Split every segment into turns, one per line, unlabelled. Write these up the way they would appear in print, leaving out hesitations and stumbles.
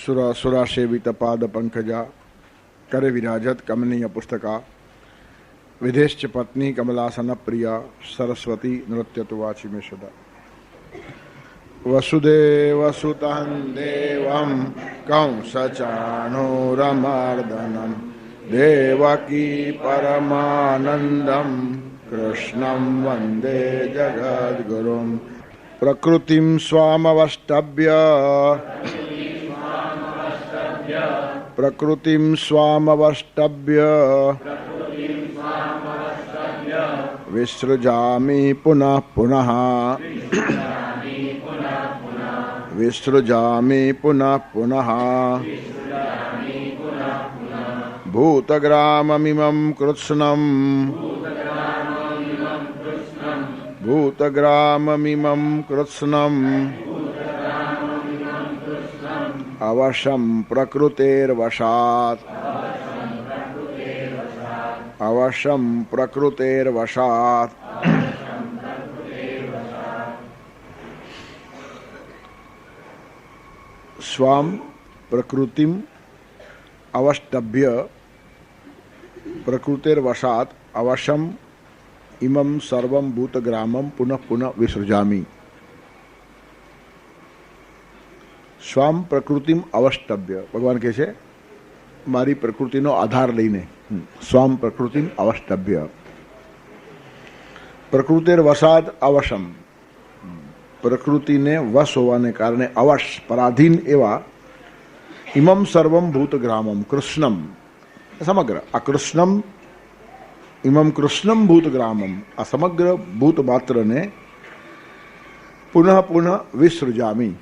सुरा सेवित पाद पंकजा करे विराजत कमनीय पुस्तका विदेश्च पत्नी कमलासन प्रिया सरस्वती नृत्य तो वाची में सदा वसुदेव सुतं देवं कंसचाणूरमर्दनं देवकी परमानन्दं कृष्णं वन्दे जगद्गुरुं प्रकृतिं स्वामवष्टभ्य विसृजामि पुनः पुनः विसृजामि पुनः पुनः भूतग्राममिमं कृत्स्नम् अवशं प्रकृतेर्वशात् स्वाम प्रकृतिम अवष्टभ्य प्रकृतेर्वशात् अवशम इमं सर्वं भूतग्रामं पुनः पुनः विसृजामि। स्वाम प्रकृतिम अवष्टभ्य भगवान कहे छे मारी प्रकृतिनो आधार लईने स्वाम प्रकृतिम अवष्टभ्य प्रकृतिर्वशाद अवशम प्रकृति ने वश होवाने कारणे अवश पराधीन एवा इमं सर्वं भूतग्रामं कृष्णम समग्र आ कृष्णम इमं कृष्णम भूतग्रामम आ समग्र भूत मात्र ने पुनः पुनः विसृजामि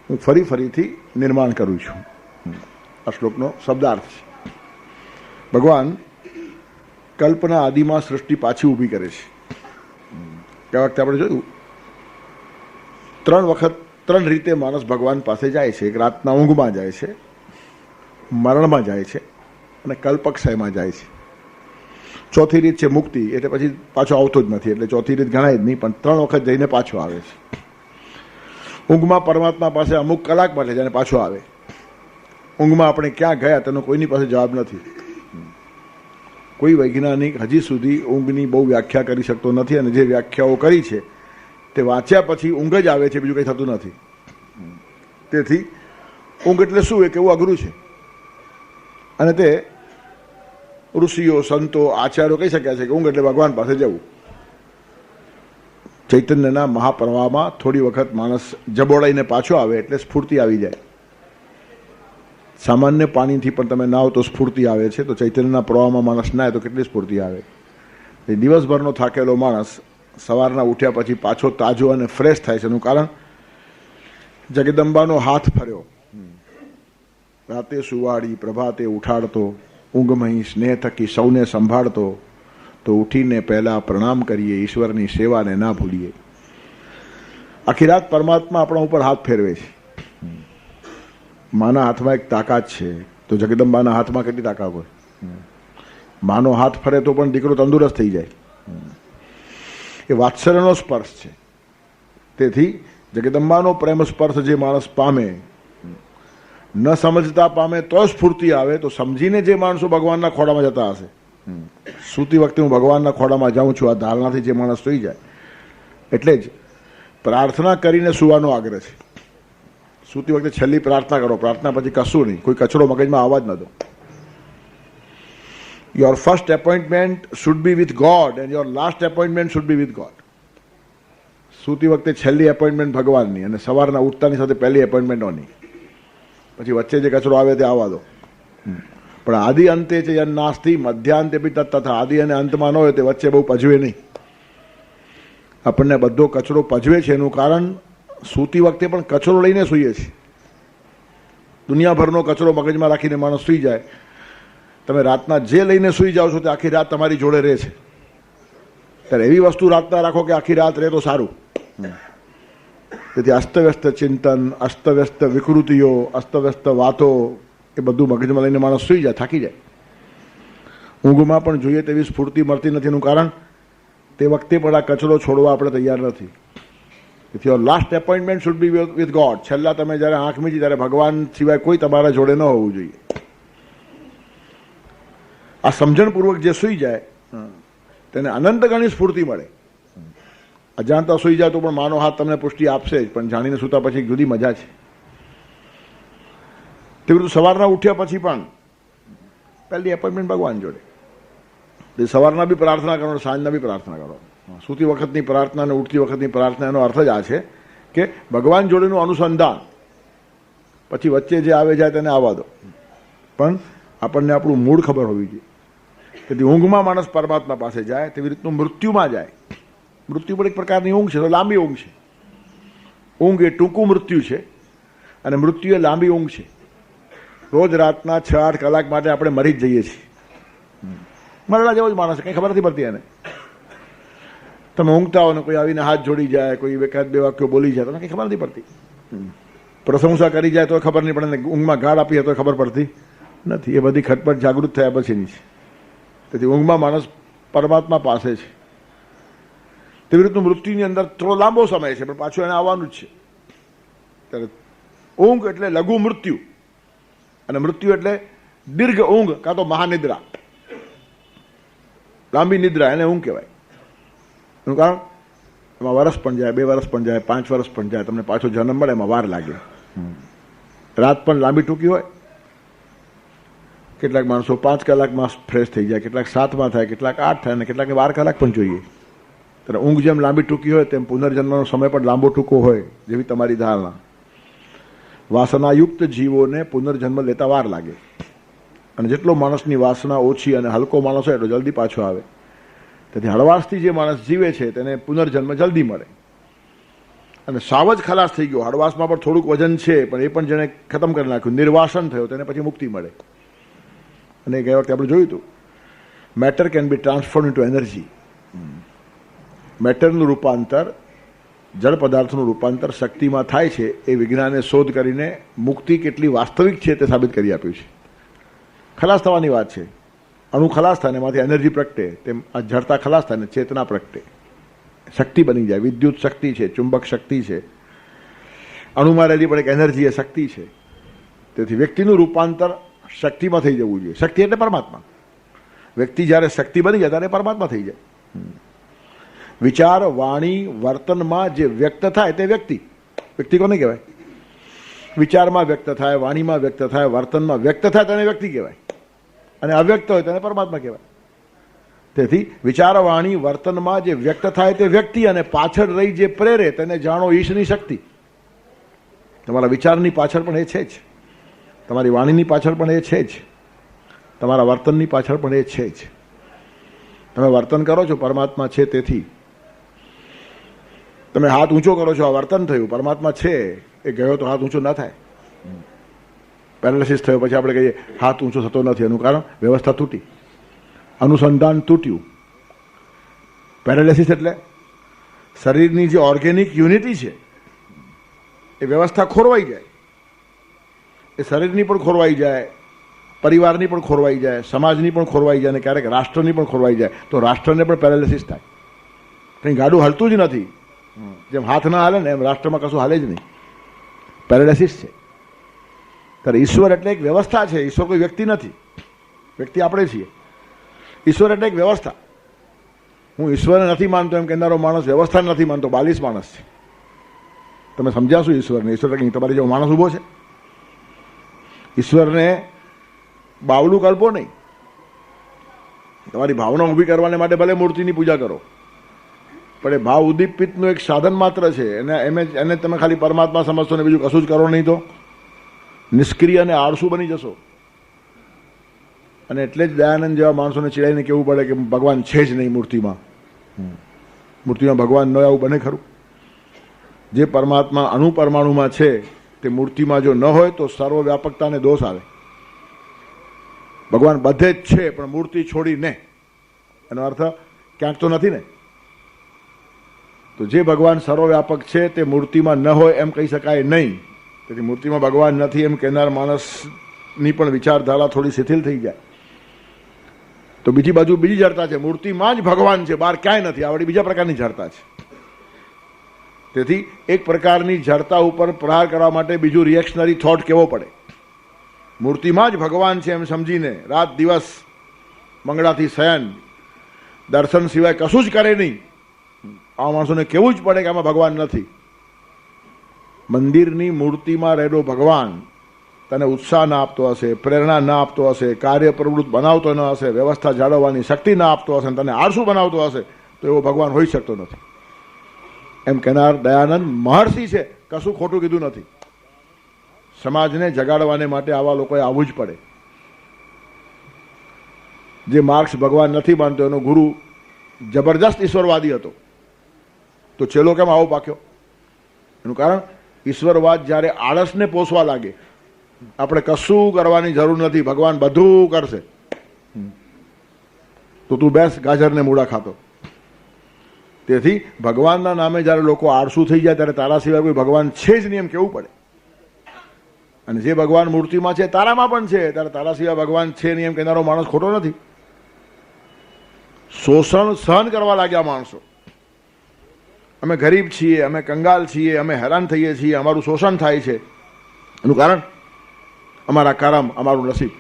હું ફરી ફરીથી નિર્માણ કરું છું। આ શ્લોકનો શબ્દાર્થ છે। ભગવાન કલ્પના આદિમાં સૃષ્ટિ પાછી ઊભી કરે છે। ગયા વખતે આપણે જોયું ત્રણ રીતે માણસ ભગવાન પાસે જાય છે। એક રાતના ઊંઘમાં જાય છે, મરણમાં જાય છે અને કલ્પક્ષયમાં જાય છે। ચોથી રીત છે મુક્તિ, એટલે પછી પાછો આવતો જ નથી, એટલે ચોથી રીત ગણાય જ નહીં, પણ 3 વખત જઈને પાછો આવે છે। ઊંઘમાં પરમાત્મા પાસે અમુક કલાક માટે જાય પાછો આવે। ઊંઘમાં આપણે ક્યાં ગયા તેનો કોઈની પાસે જવાબ નથી। કોઈ વૈજ્ઞાનિક હજી સુધી ઊંઘની બહુ વ્યાખ્યા કરી શકતો નથી, અને જે વ્યાખ્યાઓ કરી છે તે વાંચ્યા પછી ઊંઘ જ આવે છે, બીજું કંઈ થતું નથી। તેથી ઊંઘ એટલે શું એ કેવું અઘરું છે, અને તે ઋષિઓ સંતો આચાર્યો કહી શક્યા છે કે ઊંઘ એટલે ભગવાન પાસે જવું। ચૈતન્યના મહાપ્રવાહમાં થોડી વખત માણસ જબોળાઈને પાછો આવે એટલે સ્ફૂર્તિ આવી જાય। સામાન્ય પાણીથી પણ તમે નાહો તો સ્ફૂર્તિ આવે છે, તો ચૈતન્યના પ્રવાહમાં માણસ નાહે તો કેટલી સ્ફૂર્તિ આવે। દિવસભરનો થાકેલો માણસ સવારના ઉઠ્યા પછી પાછો તાજો અને ફ્રેશ થાય છે। એનું કારણ જગદંબાનો હાથ ફર્યો, રાતે સુવાડી પ્રભાતે ઉઠાડતો, ઊંઘમહી સ્નેહ થકી સૌને સંભાળતો, તો ઉઠીને પહેલા પ્રણામ કરીએ, ઈશ્વરની સેવાને ના ભૂલીએ। આખી રાત પરમાત્મા આપણા ઉપર હાથ ફેરવે છે। માના હાથમાં એક તાકાત છે, તો જગદંબાના હાથમાં કેટલી તાકાત હોય। માનો હાથ ફરે તો પણ દીકરો તંદુરસ્ત થઈ જાય। એ વાત્સલ્યનો સ્પર્શ છે। તેથી જગદંબાનો પ્રેમ સ્પર્શ જે માણસ પામે, ન સમજતા પામે તો સ્ફૂર્તિ આવે, તો સમજીને જે માણસો ભગવાનના ખોળામાં જતા હશે, સૂતી વખતે હું ભગવાનના ખોળામાં જાઉં છું, આ ધારણાથી જે માણસ સૂઈ જાય, એટલે જ પ્રાર્થના કરીને સુવાનો આગ્રહ છે। સૂતી વખતે છેલ્લી પ્રાર્થના કરો, પ્રાર્થના પછી કશું નહીં, કોઈ કચરો મગજમાં આવવા જ ન દો। Your first appointment should be with God and your last appointment should be with God. સૂતી વખતે છેલ્લી એપોઇન્ટમેન્ટ ભગવાનની, અને સવારના ઉઠતાની સાથે પહેલી એપોઇન્ટમેન્ટ ઓની, પછી વચ્ચે જે કચરો આવે તે આવવા દો। પણ આદિ અંતે છે યન નાસ્તિ મધ્યાંતે બી તથા, આદિ અને અંતમાં ન હોય તે વચ્ચે બહુ પજવે નહીં। આપણને બધો કચરો પજવે છે, એનું કારણ સૂતી વખતે પણ કચરો લઈને સૂઈએ છીએ। દુનિયાભરનો કચરો મગજમાં રાખીને માણસ સૂઈ જાય। તમે રાતના જે લઈને સૂઈ જાઓ છો તે આખી રાત તમારી જોડે રહે છે। ત્યારે એવી વસ્તુ રાતના રાખો કે આખી રાત રહે તો સારું। તેથી અસ્તવ્યસ્ત ચિંતન, અસ્તવ્યસ્ત વિકૃતિઓ, અસ્તવ્યસ્ત વાતો, એ બધું મગજમાં લઈને માણસ સૂઈ જાય, થાકી જાય। ઊંઘમાં પણ જોઈએ તેવી સ્ફૂર્તિ મળતી નથી, એનું કારણ તે વખતે પણ આ કચરો છોડવા આપણે તૈયાર નથી। If your last appointment should be with God. છેલ્લા તમે જ્યારે આંખ મીચી ત્યારે ભગવાન સિવાય કોઈ તમારા જોડે ન હોવું જોઈએ. આ સમજણપૂર્વક જે સૂઈ જાય તેને અનંત ગણી સ્ફૂર્તિ મળે. અજાણતા સૂઈ જાય તો પણ માનો હાથ તમને પુષ્ટિ આપશે જ, પણ જાણીને સૂતા પછી જુદી મજા છે. તેવી રીતે સવારના ઉઠ્યા પછી પણ પહેલી એપોઇન્ટમેન્ટ ભગવાન જોડે. સવારના બી પ્રાર્થના કરો, સાંજના બી પ્રાર્થના કરો. સૂતી વખતની પ્રાર્થના અને ઉઠતી વખતની પ્રાર્થના એનો અર્થ જ આ છે કે ભગવાન જોડેનું અનુસંધાન. પછી વચ્ચે જે આવે જાય તેને આવવા દો, પણ આપણને આપણું મૂળ ખબર હોવી જોઈએ. તેથી ઊંઘમાં માણસ પરમાત્મા પાસે જાય, તેવી રીતનું મૃત્યુમાં જાય. મૃત્યુ પણ એક પ્રકારની ઊંઘ છે, તો લાંબી ઊંઘ છે. ઊંઘ એ ટૂંકું મૃત્યુ છે અને મૃત્યુ એ લાંબી ઊંઘ છે. રોજ રાતના 6-8 કલાક માટે આપણે મરી જ જઈએ છીએ. મરેલા જેવો જ માણસ, કંઈ ખબર નથી પડતી એને. તમે ઊંઘતા હો ને કોઈ આવીને હાથ જોડી જાય, કોઈ એકાદ બે વાક્યો બોલી જાય, તમને કંઈ ખબર નથી પડતી. પ્રશંસા કરી જાય તો ખબર નહીં પડે ને ઊંઘમાં ગાળ આપી તો ખબર પડતી નથી. એ બધી ખટપટ જાગૃત થયા પછીની છે. તેથી ઊંઘમાં માણસ પરમાત્મા પાસે છે. તેવી રીતનું મૃત્યુની અંદર થોડો લાંબો સમય છે, પણ પાછું એને આવવાનું જ છે. ત્યારે ઊંઘ એટલે લઘુ મૃત્યુ અને મૃત્યુ એટલે દીર્ઘ ઊંઘ કાં તો મહાનિદ્રા, લાંબી નિદ્રા, એને ઊંઘ કહેવાય. એનું કારણ એમાં વર્ષ પણ જાય, 2 વર્ષ પણ જાય, 5 વર્ષ પણ જાય, તમને પાછો જન્મ મળે એમાં વાર લાગે. રાત પણ લાંબી ટૂંકી હોય. કેટલાક માણસો 5 કલાકમાં ફ્રેશ થઈ જાય, કેટલાક 7માં થાય, કેટલાક 8 થાય, અને કેટલાકને 12 કલાક પણ જોઈએ. ત્યારે ઊંઘ જેમ લાંબી ટૂંકી હોય તેમ પુનર્જન્મનો સમય પણ લાંબો ટૂંકો હોય, જેવી તમારી ધારણા. વાસનાયુક્ત જીવોને પુનર્જન્મ લેતા વાર લાગે, અને જેટલો માણસની વાસના ઓછી અને હલકો માણસ હોય એટલો જલ્દી પાછો આવે. તેથી હળવાશથી જે માણસ જીવે છે તેને પુનર્જન્મ જલ્દી મળે. અને સાવ જ ખલાસ થઈ ગયો, હળવાશમાં પણ થોડુંક વજન છે પણ એ પણ જેને ખતમ કરી નાખ્યું, નિર્વાસન થયો, તેને પછી મુક્તિ મળે. અને ગયા વખતે આપણે જોયું હતું, matter can be transform into energy. મેટરનું રૂપાંતર, જળ પદાર્થનું રૂપાંતર શક્તિમાં થાય છે. એ વિજ્ઞાને શોધ કરીને મુક્તિ કેટલી વાસ્તવિક છે તે સાબિત કરી આપ્યું છે. ખલાસ થવાની વાત છે. અણુ ખલાસ થાય ને એમાંથી એનર્જી પ્રગટે, તેમ આ જડતા ખલાસ થાય ને ચેતના પ્રગટે, શક્તિ બની જાય. વિદ્યુત શક્તિ છે, ચુંબક શક્તિ છે, અણુમાં રહેલી પણ એક એનર્જી એ શક્તિ છે. તેથી વ્યક્તિનું રૂપાંતર શક્તિમાં થઈ જવું જોઈએ. શક્તિ એટલે પરમાત્મા. વ્યક્તિ જ્યારે શક્તિ બની જાય ત્યારે પરમાત્મા થઈ જાય. વિચાર, વાણી, વર્તનમાં જે વ્યક્ત થાય તે વ્યક્તિ. વ્યક્તિ કોને કહેવાય? વિચારમાં વ્યક્ત થાય, વાણીમાં વ્યક્ત થાય, વર્તનમાં વ્યક્ત થાય તેને વ્યક્તિ કહેવાય, અને અવ્યક્ત હોય તેને પરમાત્મા કહેવાય. તેથી વિચાર, વાણી, વર્તનમાં જે વ્યક્ત થાય તે વ્યક્તિ, અને પાછળ રહી જે પ્રેરે તેને જાણો ઈશની શક્તિ. તમારા વિચારની પાછળ પણ એ છે જ, તમારી વાણીની પાછળ પણ એ છે જ, તમારા વર્તનની પાછળ પણ એ છે જ. તમે વર્તન કરો છો પરમાત્મા છે તેથી. તમે હાથ ઊંચો કરો છો, આ વર્તન થયું, પરમાત્મા છે એ ગયો તો હાથ ઊંચો ના થાય. પેરાલિસિસ થયો પછી આપણે કહીએ હાથ ઊંચો થતો નથી, એનું કારણ વ્યવસ્થા તૂટી, અનુસંધાન તૂટ્યું. પેરાલિસિસ એટલે શરીરની જે ઓર્ગેનિક યુનિટી છે એ વ્યવસ્થા ખોરવાઈ જાય. એ શરીરની પણ ખોરવાઈ જાય, પરિવારની પણ ખોરવાઈ જાય, સમાજની પણ ખોરવાઈ જાય, અને ક્યારેક રાષ્ટ્રની પણ ખોરવાઈ જાય. તો રાષ્ટ્રને પણ પેરાલિસિસ થાય. કંઈ ગાડું હાલતું જ નથી. જેમ હાથ ના હાલે ને એમ રાષ્ટ્રમાં કશું હાલે જ નહીં. પેરાલિસિસ છે. ત્યારે ઈશ્વર એટલે એક વ્યવસ્થા છે. ઈશ્વર કોઈ વ્યક્તિ નથી. વ્યક્તિ આપણે છીએ. ઈશ્વર એટલે એક વ્યવસ્થા. હું ઈશ્વરને નથી માનતો એમ કહેનારો માણસ વ્યવસ્થા નથી માનતો, બાલિશ માણસ છે. તમે સમજ્યાશું ઈશ્વરને? ઈશ્વર કંઈ તમારી જેવો માણસ ઊભો છે. ઈશ્વરને બાવલું કલ્પો નહીં. તમારી ભાવના ઊભી કરવાને માટે ભલે મૂર્તિની પૂજા કરો, પણ એ ભાવ ઉદ્દીપિતનું એક સાધન માત્ર છે. એને તમે ખાલી પરમાત્મા સમજશો ને બીજું કશું જ કરો નહીં તો નિષ્ક્રિય અને આળસુ બની જશો. અને એટલે જ દયાનંદ જેવા માણસોને ચીડાઈને કહેવું પડે કે ભગવાન છે જ નહીં મૂર્તિમાં. મૂર્તિમાં ભગવાન ન આવું બને ખરું? જે પરમાત્મા અણુપરમાણુમાં છે તે મૂર્તિમાં જો ન હોય તો સર્વવ્યાપકતાને દોષ આવે. ભગવાન બધે જ છે પણ મૂર્તિ છોડીને, એનો અર્થ ક્યાંક તો નથી ને. તો જે ભગવાન સર્વવ્યાપક છે તે મૂર્તિમાં ન હોય એમ કહી શકાય નહીં. તેથી મૂર્તિમાં ભગવાન નથી એમ કહેનાર માણસની પણ વિચારધારા થોડી શિથિલ થઈ જાય. તો બીજી બાજુ બીજી જડતા છે, મૂર્તિમાં જ ભગવાન છે, બહાર ક્યાંય નથી. આવડી બીજા પ્રકારની જડતા છે. તેથી એક પ્રકારની જડતા ઉપર પ્રહાર કરવા માટે બીજું રિએક્શનરી થોટ કેવો પડે. મૂર્તિમાં જ ભગવાન છે એમ સમજીને રાત દિવસ મંગળાથી શયન દર્શન સિવાય કશું જ કરે નહીં, આ માણસોને કેવું જ પડે કે આમાં ભગવાન નથી. મંદિરની મૂર્તિમાં રહેલો ભગવાન તને ઉત્સાહ ના આપતો હશે, પ્રેરણા ના આપતો હશે, કાર્ય પ્રવૃત્ત બનાવતો ન હશે, વ્યવસ્થા જાળવવાની શક્તિ ના આપતો હશે, તને આળસુ બનાવતો હશે, તો એવો ભગવાન હોઈ શકતો નથી. એમ કહેનાર દયાનંદ મહર્ષિ છે, કશું ખોટું કીધું નથી. સમાજને જગાડવાને માટે આવા લોકોએ આવવું જ પડે. જે માર્ક્સ ભગવાન નથી માનતો એનો ગુરુ જબરજસ્ત ઈશ્વરવાદી હતો, તો ચેલો કેમ આવો પાક્યો? એનું કારણ ઈશ્વરવાદ જ્યારે આળસને પોષવા લાગે, આપણે કશું કરવાની જરૂર નથી, ભગવાન બધું કરશે, તો તું બેસ ગાજરને મૂળા ખાતો. તેથી ભગવાનના નામે જ્યારે લોકો આળસુ થઈ જાય ત્યારે તારા સિવાય કોઈ ભગવાન છે જ નહીં એમ કહેવું પડે. અને જે ભગવાન મૂર્તિમાં છે તારામાં પણ છે, ત્યારે તારા સિવાય ભગવાન છે નહીં એમ કહેનારો માણસ ખોટો નથી. શોષણ સહન કરવા લાગ્યા માણસો. અમે ગરીબ છીએ, અમે કંગાલ છીએ, અમે હેરાન થઈએ છીએ, અમારું શોષણ થાય છે. એનું કારણ અમારા કરમ, અમારું નસીબ.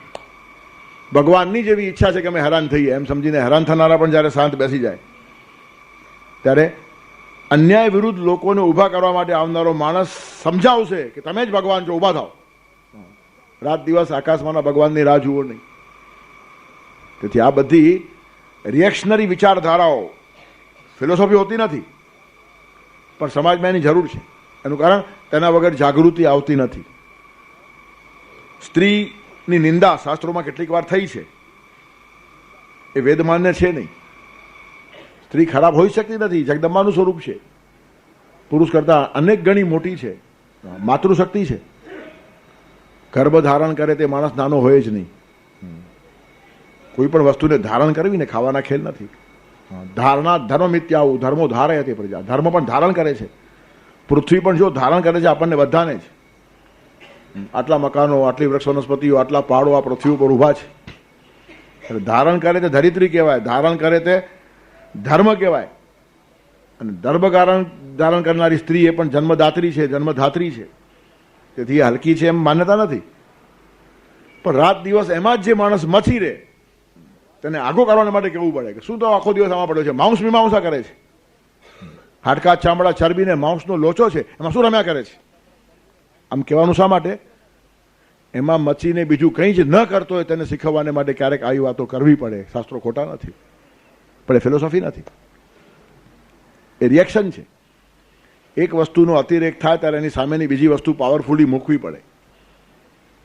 ભગવાનની જેવી ઈચ્છા છે કે અમે હેરાન થઈએ એમ સમજીને હેરાન થનારા પણ જ્યારે શાંત બેસી જાય, ત્યારે અન્યાય વિરુદ્ધ લોકોને ઊભા કરવા માટે આવનારો માણસ સમજાવશે કે તમે જ ભગવાન છો, ઊભા થાઓ. રાત દિવસ આકાશમાંના ભગવાનની રાહ જુઓ નહીં. તેથી આ બધી રિએક્શનરી વિચારધારાઓ ફિલોસોફી હોતી નથી, પણ સમાજમાં એની જરૂર છે. એનું કારણ તેના વગર જાગૃતિ આવતી નથી. સ્ત્રીની નિંદા શાસ્ત્રોમાં કેટલીક વાર થઈ છે, એ વેદમાન્ય છે નહીં. સ્ત્રી ખરાબ હોઈ શકતી નથી, જગદંબાનું સ્વરૂપ છે, પુરુષ કરતાં અનેક ગણી મોટી છે, માતૃશક્તિ છે. ગર્ભ ધારણ કરે તે માણસ નાનો હોય જ નહીં. કોઈ પણ વસ્તુને ધારણ કરવી ને ખાવાના ખેલ નથી. ધારણા ધર્મ મિત્યાવું, ધર્મો ધારે તે પ્રજા, ધર્મ પણ ધારણ કરે છે. પૃથ્વી પણ જો ધારણ કરે છે આપણને બધાને જ. આટલા મકાનો, આટલી વૃક્ષ વનસ્પતિઓ, આટલા પહાડો આ પૃથ્વી ઉપર ઊભા છે. ધારણ કરે તે ધરિત્રી કહેવાય, ધારણ કરે તે ધર્મ કહેવાય. અને ધર્મ ધારણ કરનારી સ્ત્રી એ પણ જન્મદાત્રી છે, જન્મધાત્રી છે. તેથી એ હલકી છે એમ માન્યતા નથી. પણ રાત દિવસ એમાં જ જે માણસ મચી રહે તેને આગો કાઢવા માટે કેવું પડે કે શું તો આખો દિવસ આમાં પડ્યો છે, માંસ મીમાંસા કરે છે, હાડકા ચામડા ચરબીને માંસનો લોચો છે, એમાં શું રમ્યા કરે છે. આમ કહેવાનું શા માટે? એમાં મચીને બીજું કંઈ જ ન કરતો હોય તેને શીખવવાને માટે ક્યારેક આવી વાતો કરવી પડે. શાસ્ત્રો ખોટા નથી, પણ એ ફિલોસોફી નથી, એ રિએક્શન છે. એક વસ્તુનો અતિરેક થાય ત્યારે એની સામેની બીજી વસ્તુ પાવરફુલી મૂકવી પડે,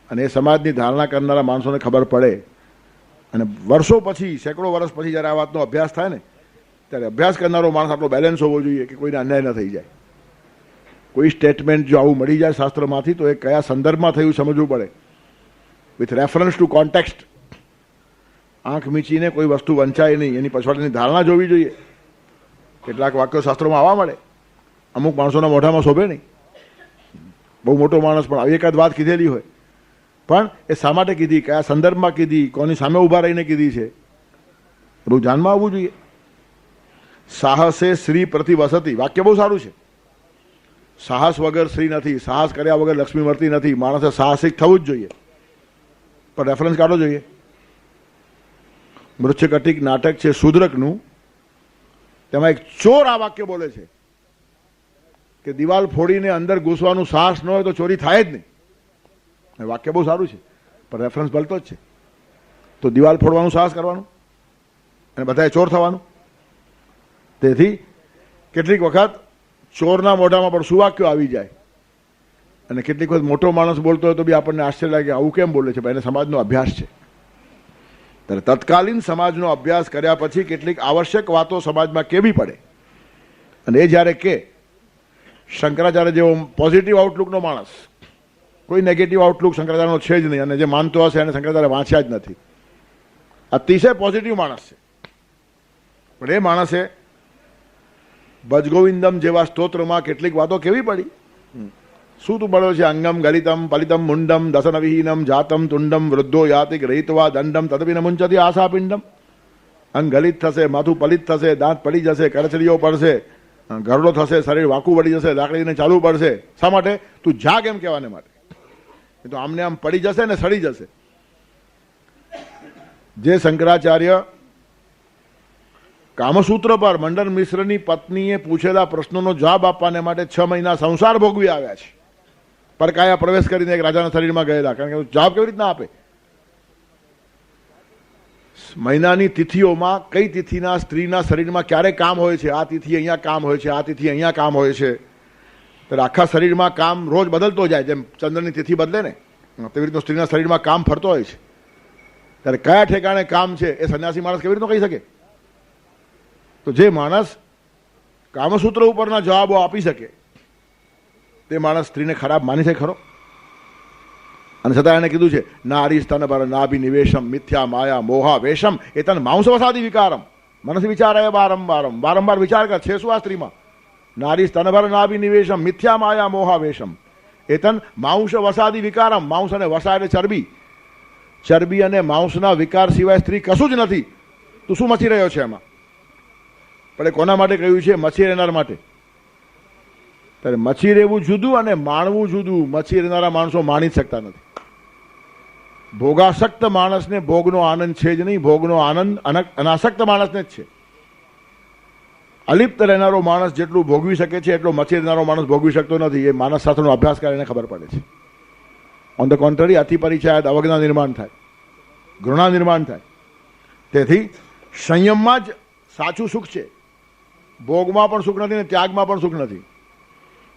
અને એ સમાજની ધારણા કરનારા માણસોને ખબર પડે. અને વર્ષો પછી, સેંકડો વર્ષ પછી જ્યારે આ વાતનો અભ્યાસ થાય ને, ત્યારે અભ્યાસ કરનારો માણસ આટલો બેલેન્સ હોવો જોઈએ કે કોઈને અન્યાય ન થઈ જાય. કોઈ સ્ટેટમેન્ટ જો આવું મળી જાય શાસ્ત્રમાંથી તો એ કયા સંદર્ભમાં થયું સમજવું પડે, વિથ રેફરન્સ ટુ કોન્ટેક્સ્ટ. આંખ મીચીને કોઈ વસ્તુ વંચાય નહીં, એની પછવાડીની ધારણા જોવી જોઈએ. કેટલાક વાક્યો શાસ્ત્રોમાં આવવા મળે, અમુક માણસોના મોઢામાં શોભે નહીં. બહુ મોટો માણસ પણ આવી એકાદ વાત કીધેલી હોય, પણ એ શા માટે કીધી, કયા સંદર્ભમાં કીધી, કોની સામે ઊભા રહીને કીધી છે, બહુ ધ્યાનમાં આવવું જોઈએ. સાહસે શ્રી પ્રતિવસતી વાક્ય બહુ સારું છે. સાહસ વગર શ્રી નથી, સાહસ કર્યા વગર લક્ષ્મી મળતી નથી. માણસે સાહસિક થવું જ જોઈએ, પણ રેફરન્સ કાઢવો જોઈએ. મૃચ્છકટિક નાટક છે શૂદ્રકનું, તેમાં એક ચોર આ વાક્ય બોલે છે કે દિવાલ ફોડીને અંદર ઘૂસવાનું સાહસ ન હોય તો ચોરી થાય જ નહીં. એ વાક્ય બહુ સારું છે, પણ રેફરન્સ ભલતો જ છે. તો દિવાલ ફોડવાનું સાહસ કરવાનું અને બધાએ ચોર થવાનું. તેથી કેટલીક વખત ચોરના મોઢામાં પણ શું વાક્યો આવી જાય, અને કેટલીક વખત મોટો માણસ બોલતો હોય તો બી આપણને આશ્ચર્ય લાગે આવું કેમ બોલે છે, એને સમાજનો અભ્યાસ છે. ત્યારે તત્કાલીન સમાજનો અભ્યાસ કર્યા પછી કેટલીક આવશ્યક વાતો સમાજમાં કેવી પડે, અને એ જ્યારે કે શંકરાચાર્ય જેવો પોઝિટિવ આઉટલુકનો માણસ, કોઈ નેગેટિવ આઉટલુક શંકરાચાર્યનો છે જ નહીં, અને જે માનતો હશે એને શંકરાચાર્ય વાંચ્યા જ નથી. અતિશય પોઝિટિવ માણસ છે. પણ એ માણસે ભજગોવિંદમ જેવા સ્તોત્રમાં કેટલીક વાતો કેવી પડી. શું તું પડ્યો છે? અંગમ ગલિતમ પલિતમ મુંડમ દસનવિહીનમ જાતમ તુંડમ વૃદ્ધો યાતિક રહિતવા દંડમ તદપી ન મુંચતી આશા પિંડમ. અંગ ગલિત થશે, માથું પલિત થશે, દાંત પડી જશે, કરચલીઓ પડશે, ગરડો થશે, શરીર વાંકું વળી જશે, લાકડીને ચાલવું પડશે. શા માટે? તું જાગ એમ કહેવાને માટે. એ તો આમને આમ પડી જશે ને સડી જશે. જે શંકરાચાર્ય કામસૂત્ર પર મંડન મિશ્રની પત્નીએ પૂછેલા પ્રશ્નોનો જવાબ આપવાને માટે 6 મહિના સંસાર ભોગવી આવ્યા છે, પરકાયા પ્રવેશ કરીને એક રાજાના શરીરમાં ગયેલા. કારણ કે જવાબ કેવી રીતના આપે? મહિનાની તિથિઓમાં કઈ તિથિના સ્ત્રીના શરીરમાં ક્યારે કામ હોય છે, આ તિથિ અહીંયા કામ હોય છે, આ તિથિ અહીંયા કામ હોય છે. ત્યારે આખા શરીરમાં કામ રોજ બદલતો જાય, જેમ ચંદ્રની તિથિ બદલે ને તેવી રીતનું સ્ત્રીના શરીરમાં કામ ફરતો હોય છે. ત્યારે કયા ઠેકાણે કામ છે એ સંન્યાસી માણસ કેવી રીતનું કહી શકે? તો જે માણસ કામસૂત્ર ઉપરના જવાબો આપી શકે તે માણસ સ્ત્રીને ખરાબ માની છે ખરો? અને છતાં એને કીધું છે નારી સ્તન પર નાભિનિવેશમ મિથ્યા માયા મોહા વેશમ એતન માંસવસાદી વિકારમ. મનસ વિચાર વારંવાર વિચાર કર છે શું આ સ્ત્રીમાં? નારી સ્તન પર નાભિનિવેશમ મિથ્યા માયા મોહા વેશમ એતન માંસ વસાદી વિકારમ. માંસ અને વસા એટલે ચરબી. ચરબી અને માંસના વિકાર સિવાય સ્ત્રી કશું જ નથી. તું શું મચી રહ્યો છે એમાં? પણ એ કોના માટે કહ્યું છે? મચી રહેનાર માટે. ત્યારે મચી રહેવું જુદું અને માણવું જુદું. મચી રહેનારા માણસો માણી જ શકતા નથી. ભોગાસક્ત માણસને ભોગનો આનંદ છે જ નહીં. ભોગનો આનંદ અનાસક્ત માણસને જ છે. અલિપ્ત રહેનારો માણસ જેટલું ભોગવી શકે છે એટલો મચી રહેનારો માણસ ભોગવી શકતો નથી. એ માણસ સાથેનો અભ્યાસ કરીને ખબર પડે છે. ઓન ધ કોન્ટ્રરી અતિ પરિચયાત અવજ્ઞા નિર્માણ થાય, ઘૃણા નિર્માણ થાય. તેથી સંયમમાં જ સાચું સુખ છે. ભોગમાં પણ સુખ નથી ને ત્યાગમાં પણ સુખ નથી.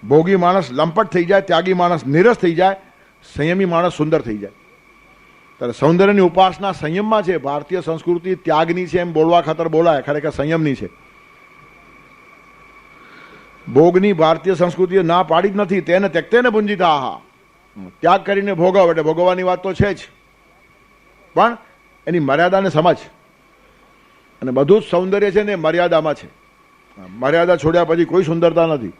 ભોગી માણસ લંપટ થઈ જાય, ત્યાગી માણસ નિરસ થઈ જાય, સંયમી માણસ સુંદર થઈ જાય. ત્યારે સૌંદર્યની ઉપાસના સંયમમાં છે. ભારતીય સંસ્કૃતિ ત્યાગની છે એમ બોલવા ખાતર બોલાય, ખરેખર સંયમની છે. ભોગની ભારતીય સંસ્કૃતિએ ના પાડી જ નથી. તેને ત્યક્તેને પુંજિતા આહા. ત્યાગ કરીને ભોગવ એટલે ભોગવવાની વાત તો છે જ, પણ એની મર્યાદાને સમજ. અને બધું જ સૌંદર્ય છે ને મર્યાદામાં છે. મર્યાદા છોડ્યા પછી કોઈ સુંદરતા નથી.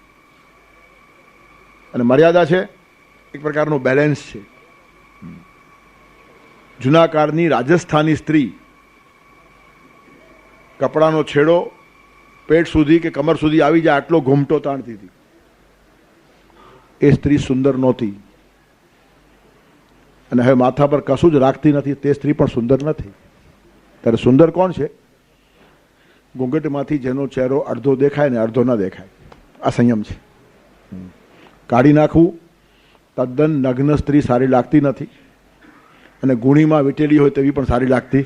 અને મર્યાદા છે એક પ્રકારનું બેલેન્સ છે. જૂના કાળની રાજસ્થાની સ્ત્રી કપડાનો છેડો પેટ સુધી કે કમર સુધી આવી જાય આટલો ઘૂમટો તાણતી હતી. એ સ્ત્રી સુંદર નહોતી. અને હવે માથા પર કશું જ રાખતી નથી, તે સ્ત્રી પણ સુંદર નથી. ત્યારે સુંદર કોણ છે? ઘૂંઘટમાંથી જેનો ચહેરો અડધો દેખાય ને અડધો ન દેખાય. આ સંયમ છે. કાઢી નાખવું. તદ્દન નગ્ન સ્ત્રી સારી લાગતી નથી, અને ગુણીમાં વીટેલી હોય તેવી પણ સારી લાગતી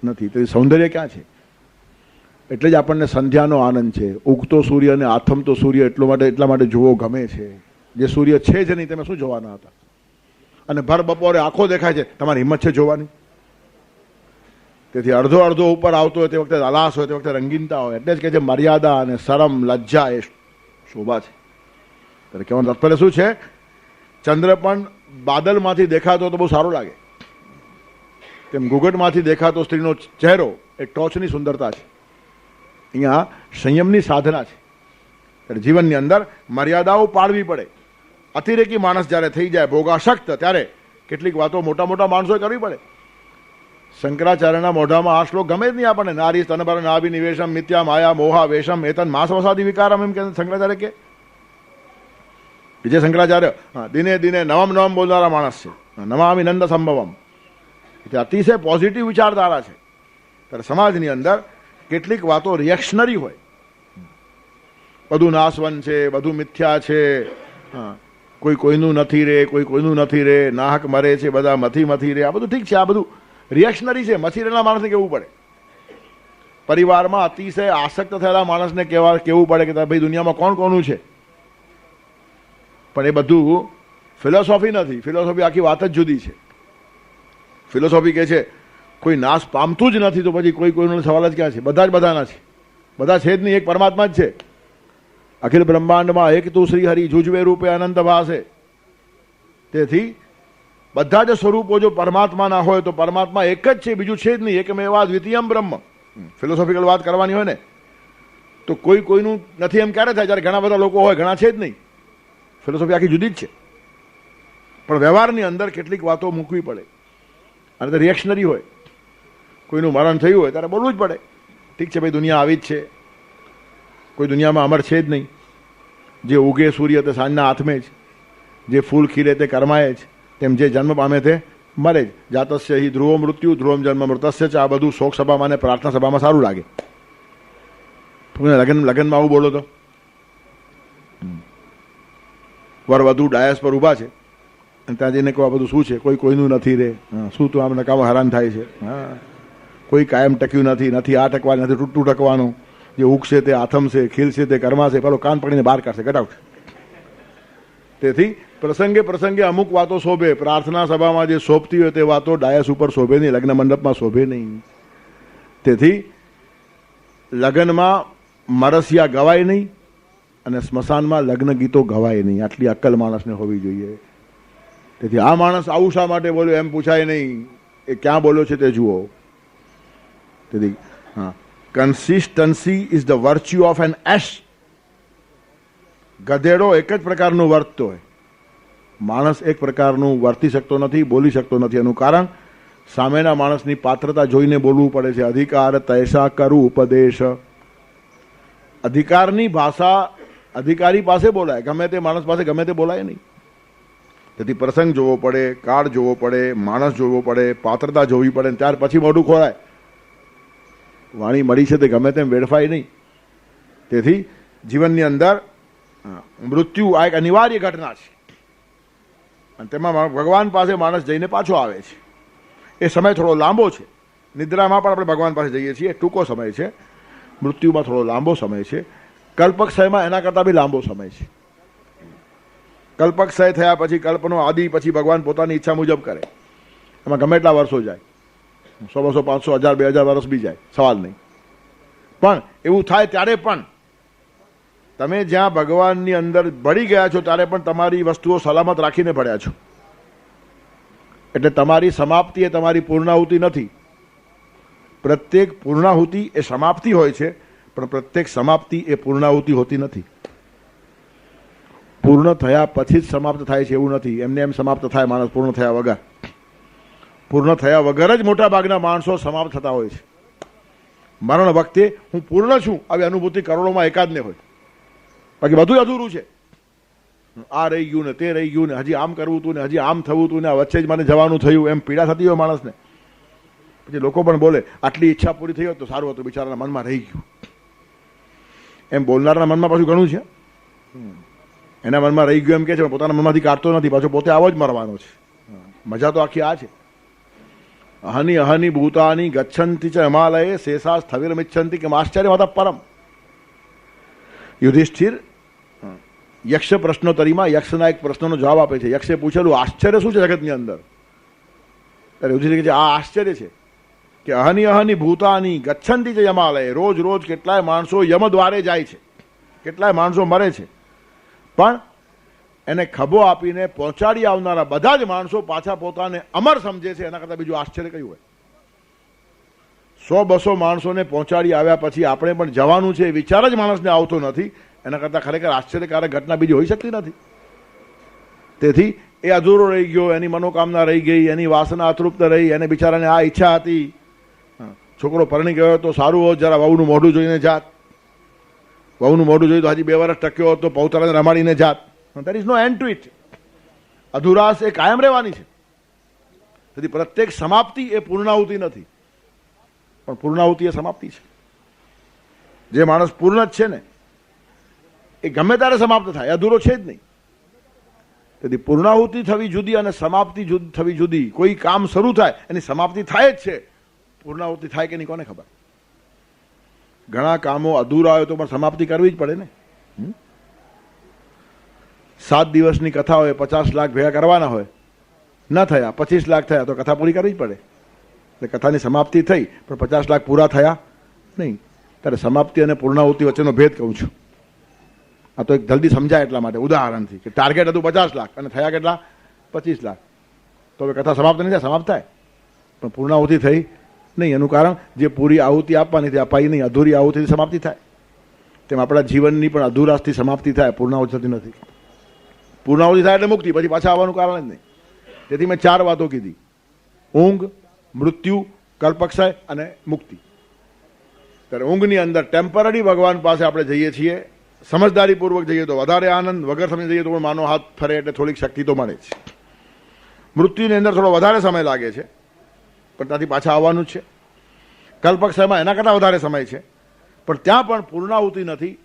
નથી. તો સૌંદર્ય ક્યાં છે? એટલે જ આપણને સંધ્યાનો આનંદ છે. ઉગતો સૂર્ય અને આથમતો સૂર્ય એટલા માટે જોવો ગમે છે. જે સૂર્ય છે જ નહીં તમે શું જોવાના હતા? અને ભર બપોરે આંખો દેખાય છે, તમારી હિંમત છે જોવાની? તેથી અડધો અડધો ઉપર આવતો હોય તે વખતે અલાસ હોય, તે વખતે રંગીનતા હોય. એટલે જ કે જે મર્યાદા અને શરમ લજ્જા એ શોભા છે. ત્યારે કહેવાનું તાત્પર્ય શું છે? ચંદ્ર પણ બાદલમાંથી દેખાતો તો બહુ સારો લાગે, તેમ ઘૂંઘટમાંથી દેખાતો સ્ત્રીનો ચહેરો એ ટોચની સુંદરતા છે. અહીંયા સંયમની સાધના છે. ત્યારે જીવનની અંદર મર્યાદાઓ પાળવી પડે. અતિરેકી માણસ જ્યારે થઈ જાય ભોગાસક્ત, ત્યારે કેટલીક વાતો મોટા મોટા માણસોએ કરવી પડે. શંકરાચાર્યના મોઢામાં આ શ્લોક ગમે જ નહીં આપણને. નારી સ્તનભર નાભિનિવેશમ મિથ્યા માયા મોહા વેશમ એતન માંસવસાદી વિકારમ. એમ કે શંકરાચાર્ય કે વિજય શંકરાચાર્ય દિને દિને નવમ બોલનારા માણસ છે. નમામિ નંદ સંભવમ. એટલે અતિશય પોઝિટિવ વિચારધારા છે. ત્યારે સમાજની અંદર કેટલીક વાતો રિએક્શનરી હોય. બધું નાશવન છે, બધું મિથ્યા છે, કોઈ કોઈનું નથી રે, કોઈ કોઈનું નથી રે, નાહક મરે છે, બધા મથી રે. આ બધું ઠીક છે, આ બધું રિએક્શનરી છે. મથી રહેલા માણસને કહેવું પડે. પરિવારમાં અતિશય આસક્ત થયેલા માણસને કહેવું પડે કે ભાઈ દુનિયામાં કોણ કોનું છે. પણ એ બધું ફિલોસોફી નથી. ફિલોસોફી આખી વાત જ જુદી છે. ફિલોસોફી કહે છે કોઈ નાશ પામતું જ નથી, તો પછી કોઈ કોઈનો સવાલ જ ક્યાં છે? બધા જ બધાના છે. બધા છે જ નહીં, એક પરમાત્મા જ છે. અખિલ બ્રહ્માંડમાં એક તું શ્રી હરિ જુજવે રૂપે અનંત ભાસે. તેથી બધા જ સ્વરૂપો જો પરમાત્માના હોય તો પરમાત્મા એક જ છે, બીજું છે જ નહીં. એકમેવા દ્વિતીયમ બ્રહ્મ. ફિલોસોફિકલ વાત કરવાની હોય ને તો કોઈ કોઈનું નથી એમ ક્યારે થાય? જ્યારે ઘણા બધા લોકો હોય, ઘણા છે જ નહીં. ફિલોસોફી આખી જુદી જ છે. પણ વ્યવહારની અંદર કેટલીક વાતો મૂકવી પડે. અને તે રિએક્શનરી હોય. કોઈનું મરણ થયું હોય ત્યારે બોલવું જ પડે. ઠીક છે ભાઈ, દુનિયા આવી જ છે, કોઈ દુનિયામાં અમર છે જ નહીં. જે ઉગે સૂર્ય તે સાંજના હાથમે જ, જે ફૂલ ખીલે તે કર્માએ જ, તેમ જે જન્મ પામે તે મરે જ. જાતસ્ય હિ ધ્રુવો મૃત્યુ ધ્રુવમ જન્મ મૃતસ્ય છે. આ બધું શોક સભામાં અને પ્રાર્થના સભામાં સારું લાગે. લગ્નમાં આવું બોલો તો વર વધુ ડાયસ પર ઊભા છે અને ત્યાં જઈને કહો આ બધું શું છે, કોઈ કોઈનું નથી રે, શું તું આમ નકામો હેરાન થાય છે, હા કોઈ કાયમ ટક્યું નથી, નથી આ ટકવાનું, નથી તૂટતું ટકવાનું, જે ઉગશે તે આથમશે, ખીલશે તે કર્માશે, પેલો કાન પકડીને બહાર કાઢશે, કટાવશે. તેથી પ્રસંગે પ્રસંગે અમુક વાતો શોભે. પ્રાર્થના સભામાં જે શોભતી હોય તે વાતો ડાયસ ઉપર શોભે નહીં, લગ્ન મંડપમાં શોભે નહીં. તેથી લગ્નમાં મરસિયા ગવાય નહીં અને સ્મશાનમાં લગ્ન ગીતો ગવાય નહીં. આટલી અક્કલ માણસને હોવી જોઈએ. તેથી આ માણસ આવું શા માટે બોલ્યો એમ પૂછાય નહીં, એ ક્યાં બોલ્યો છે તે જુઓ. તેથી હા, consistency is the virtue of an ass. ગધેડો એક જ પ્રકારનું વર્તતો હોય, માણસ એક પ્રકારનું વર્તી શકતો નથી, બોલી શકતો નથી. એનું કારણ સામેના માણસની પાત્રતા જોઈને બોલવું પડે છે. અધિકાર તૈસા કરું ઉપદેશ. અધિકારની ભાષા અધિકારી પાસે બોલાય, ગમે તે માણસ પાસે ગમે તે બોલાય નહીં. તેથી પ્રસંગ જોવો પડે, કાળ જોવો પડે, માણસ જોવો પડે, પાત્રતા જોવી પડે, ત્યાર પછી મોઢું ખોલાય. વાણી મળી છે તે ગમે તેમ વેડફાય નહીં. તેથી જીવનની અંદર મૃત્યુ આ એક અનિવાર્ય ઘટના છે અને તેમાં ભગવાન પાસે માણસ જઈને પાછો આવે છે. એ સમય થોડો લાંબો છે. નિદ્રામાં પણ આપણે ભગવાન પાસે જઈએ છીએ, ટૂંકો સમય છે. મૃત્યુમાં થોડો લાંબો સમય છે. કલ્પક્ષયમાં એના કરતાં બી લાંબો સમય છે. કલ્પક્ષય થયા પછી કલ્પનો આદિ પછી ભગવાન પોતાની ઈચ્છા મુજબ કરે. એમાં ગમે એટલા વર્ષો જાય, 100, 200, 500, 1000, 2000 વર્ષ બી જાય, સવાલ નહીં. પણ એવું થાય ત્યારે પણ તમે જ્યાં ભગવાનની અંદર ભળી ગયા છો ત્યારે પણ તમારી વસ્તુઓ સલામત રાખીને ભળ્યા છો. એટલે તમારી સમાપ્તિ એ તમારી પૂર્ણાહુતિ નથી. પ્રત્યેક પૂર્ણાહુતિ એ સમાપ્તિ હોય છે, પણ પ્રત્યેક સમાપ્તિ એ પૂર્ણાહુતિ હોતી નથી. પૂર્ણ થયા પછી જ સમાપ્ત થાય છે એવું નથી. એમને એમ સમાપ્ત થાય માણસ પૂર્ણ થયા વગર. પૂર્ણ થયા વગર જ મોટા ભાગના માણસો સમાપ્ત થતા હોય છે. મરણ વખતે હું પૂર્ણ છું આવી અનુભૂતિ કરોડોમાં એકાદને હોય, બાકી બધું અધૂરું છે. આ રહી ગયું ને તે રહી ગયું ને હજી આમ કરવું હતું ને હજી આમ થવું હતું ને વચ્ચે જ મને જવાનું થયું, એમ પીડા થતી હોય માણસને. પછી લોકો પણ બોલે આટલી ઈચ્છા પૂરી થઈ હોત તો સારું હતું, બિચારાના મનમાં રહી ગયું. એમ બોલનારના મનમાં પાછું ઘણું છે. એના મનમાં રહી ગયું એમ કે છે, પોતાના મનમાંથી કાઢતો નથી, પાછો પોતે આવો જ મરવાનો છે. મજા તો આખી આ છે. અહની અહની ભૂતાની ગચ્છંતિ ચ હિમાલયે શેષા સ્થવિરમિચ્છંતિ કે આશ્ચર્ય માતા પરમ. યુધિષ્ઠિર યક્ષ પ્રશ્નોત્તરીમાં યક્ષના એક પ્રશ્નનો જવાબ આપે છે. યક્ષે પૂછેલું આશ્ચર્ય શું છે જગતની અંદર? ત્યારે યુધિષ્ઠિર કહે છે આ આશ્ચર્ય છે કે અહની અહની ભૂતાની ગચ્છંતિ ચ હિમાલયે. રોજ રોજ કેટલાય માણસો યમદ્વારે જાય છે, કેટલાય માણસો મરે છે, પણ એને ખભો આપીને પહોંચાડી આવનારા બધા જ માણસો પાછા પોતાને અમર સમજે છે. એના કરતાં બીજું આશ્ચર્ય કયું હોય? 100-200 માણસોને પહોંચાડી આવ્યા પછી આપણે પણ જવાનું છે વિચાર જ માણસને આવતો નથી. એના કરતાં ખરેખર આશ્ચર્યકારક ઘટના બીજી હોઈ શકતી નથી. તેથી એ અધૂરો રહી ગયો, એની મનોકામના રહી ગઈ, એની વાસના અતૃપ્ત રહી, એને બિચારાને આ ઈચ્છા હતી છોકરો પરણી ગયો તો સારું હોત, જરા વહુનું મોઢું જોઈને જાત. વહુનું મોઢું જોયું તો હજી 2 વર્ષ ટક્યો હોત તો પૌત્રાને રમાડીને જાત. There is no end to it. અધુરાશ એ કાયમ રહેવાની છે. તેથી પ્રત્યેક સમાપ્તિ એ પૂર્ણાહુતિ નથી, પણ પૂર્ણાહુતિ એ સમાપ્તિ છે. જે માણસ પૂર્ણ જ છે ને એ ગમે ત્યારે સમાપ્ત થાય, અધૂરો છે જ નહીં. તેથી પૂર્ણાહુતિ થવી જુદી અને સમાપ્તિ થવી જુદી. કોઈ કામ શરૂ થાય એની સમાપ્તિ થાય જ છે, પૂર્ણાહુતિ થાય કે નહીં કોને ખબર. ઘણા કામો અધૂરા હોય તો પણ સમાપ્તિ કરવી જ પડે ને. 7 દિવસની કથા હોય, 50 લાખ ભેગા કરવાના હોય, ન થયા, 25 લાખ થયા તો કથા પૂરી કરવી જ પડે. એટલે કથાની સમાપ્તિ થઈ પણ 50 લાખ પૂરા થયા નહીં. ત્યારે સમાપ્તિ અને પૂર્ણાહુતિ વચ્ચેનો ભેદ કહું છું. આ તો એક જલ્દી સમજાય એટલા માટે ઉદાહરણથી કે ટાર્ગેટ હતું 50 લાખ અને થયા કેટલા? 25 લાખ. તો હવે કથા સમાપ્ત નહીં થાય? સમાપ્ત થાય, પણ પૂર્ણાહુતિ થઈ નહીં. એનું કારણ જે પૂરી આહુતિ આપવાની તે અપાઈ નહીં, અધૂરી આહુતિથી સમાપ્તિ થાય. તેમ આપણા જીવનની પણ અધૂરાશથી સમાપ્તિ થાય, પૂર્ણાહુતિ થતી નથી. પૂર્ણાહુતિ થાય એટલે મુક્તિ, પછી પાછા આવવાનું કારણ જ નહીં. તેથી મેં 4 વાતો કીધી: ઊંઘ, મૃત્યુ, કલ્પક્ષય અને મુક્તિ. ત્યારે ઊંઘની અંદર ટેમ્પરરી ભગવાન પાસે આપણે જઈએ છીએ, સમજદારીપૂર્વક જઈએ તો વધારે આનંદ, વગર સમજ જઈએ તો પણ માનો હાથ ફરે એટલે થોડીક શક્તિ તો મળે છે. મૃત્યુની અંદર થોડો વધારે સમય લાગે છે, પણ ત્યાંથી પાછા આવવાનું જ છે. કલ્પક્ષયમાં એના કરતાં વધારે સમય છે, પણ ત્યાં પણ પૂર્ણાહુતિ નથી,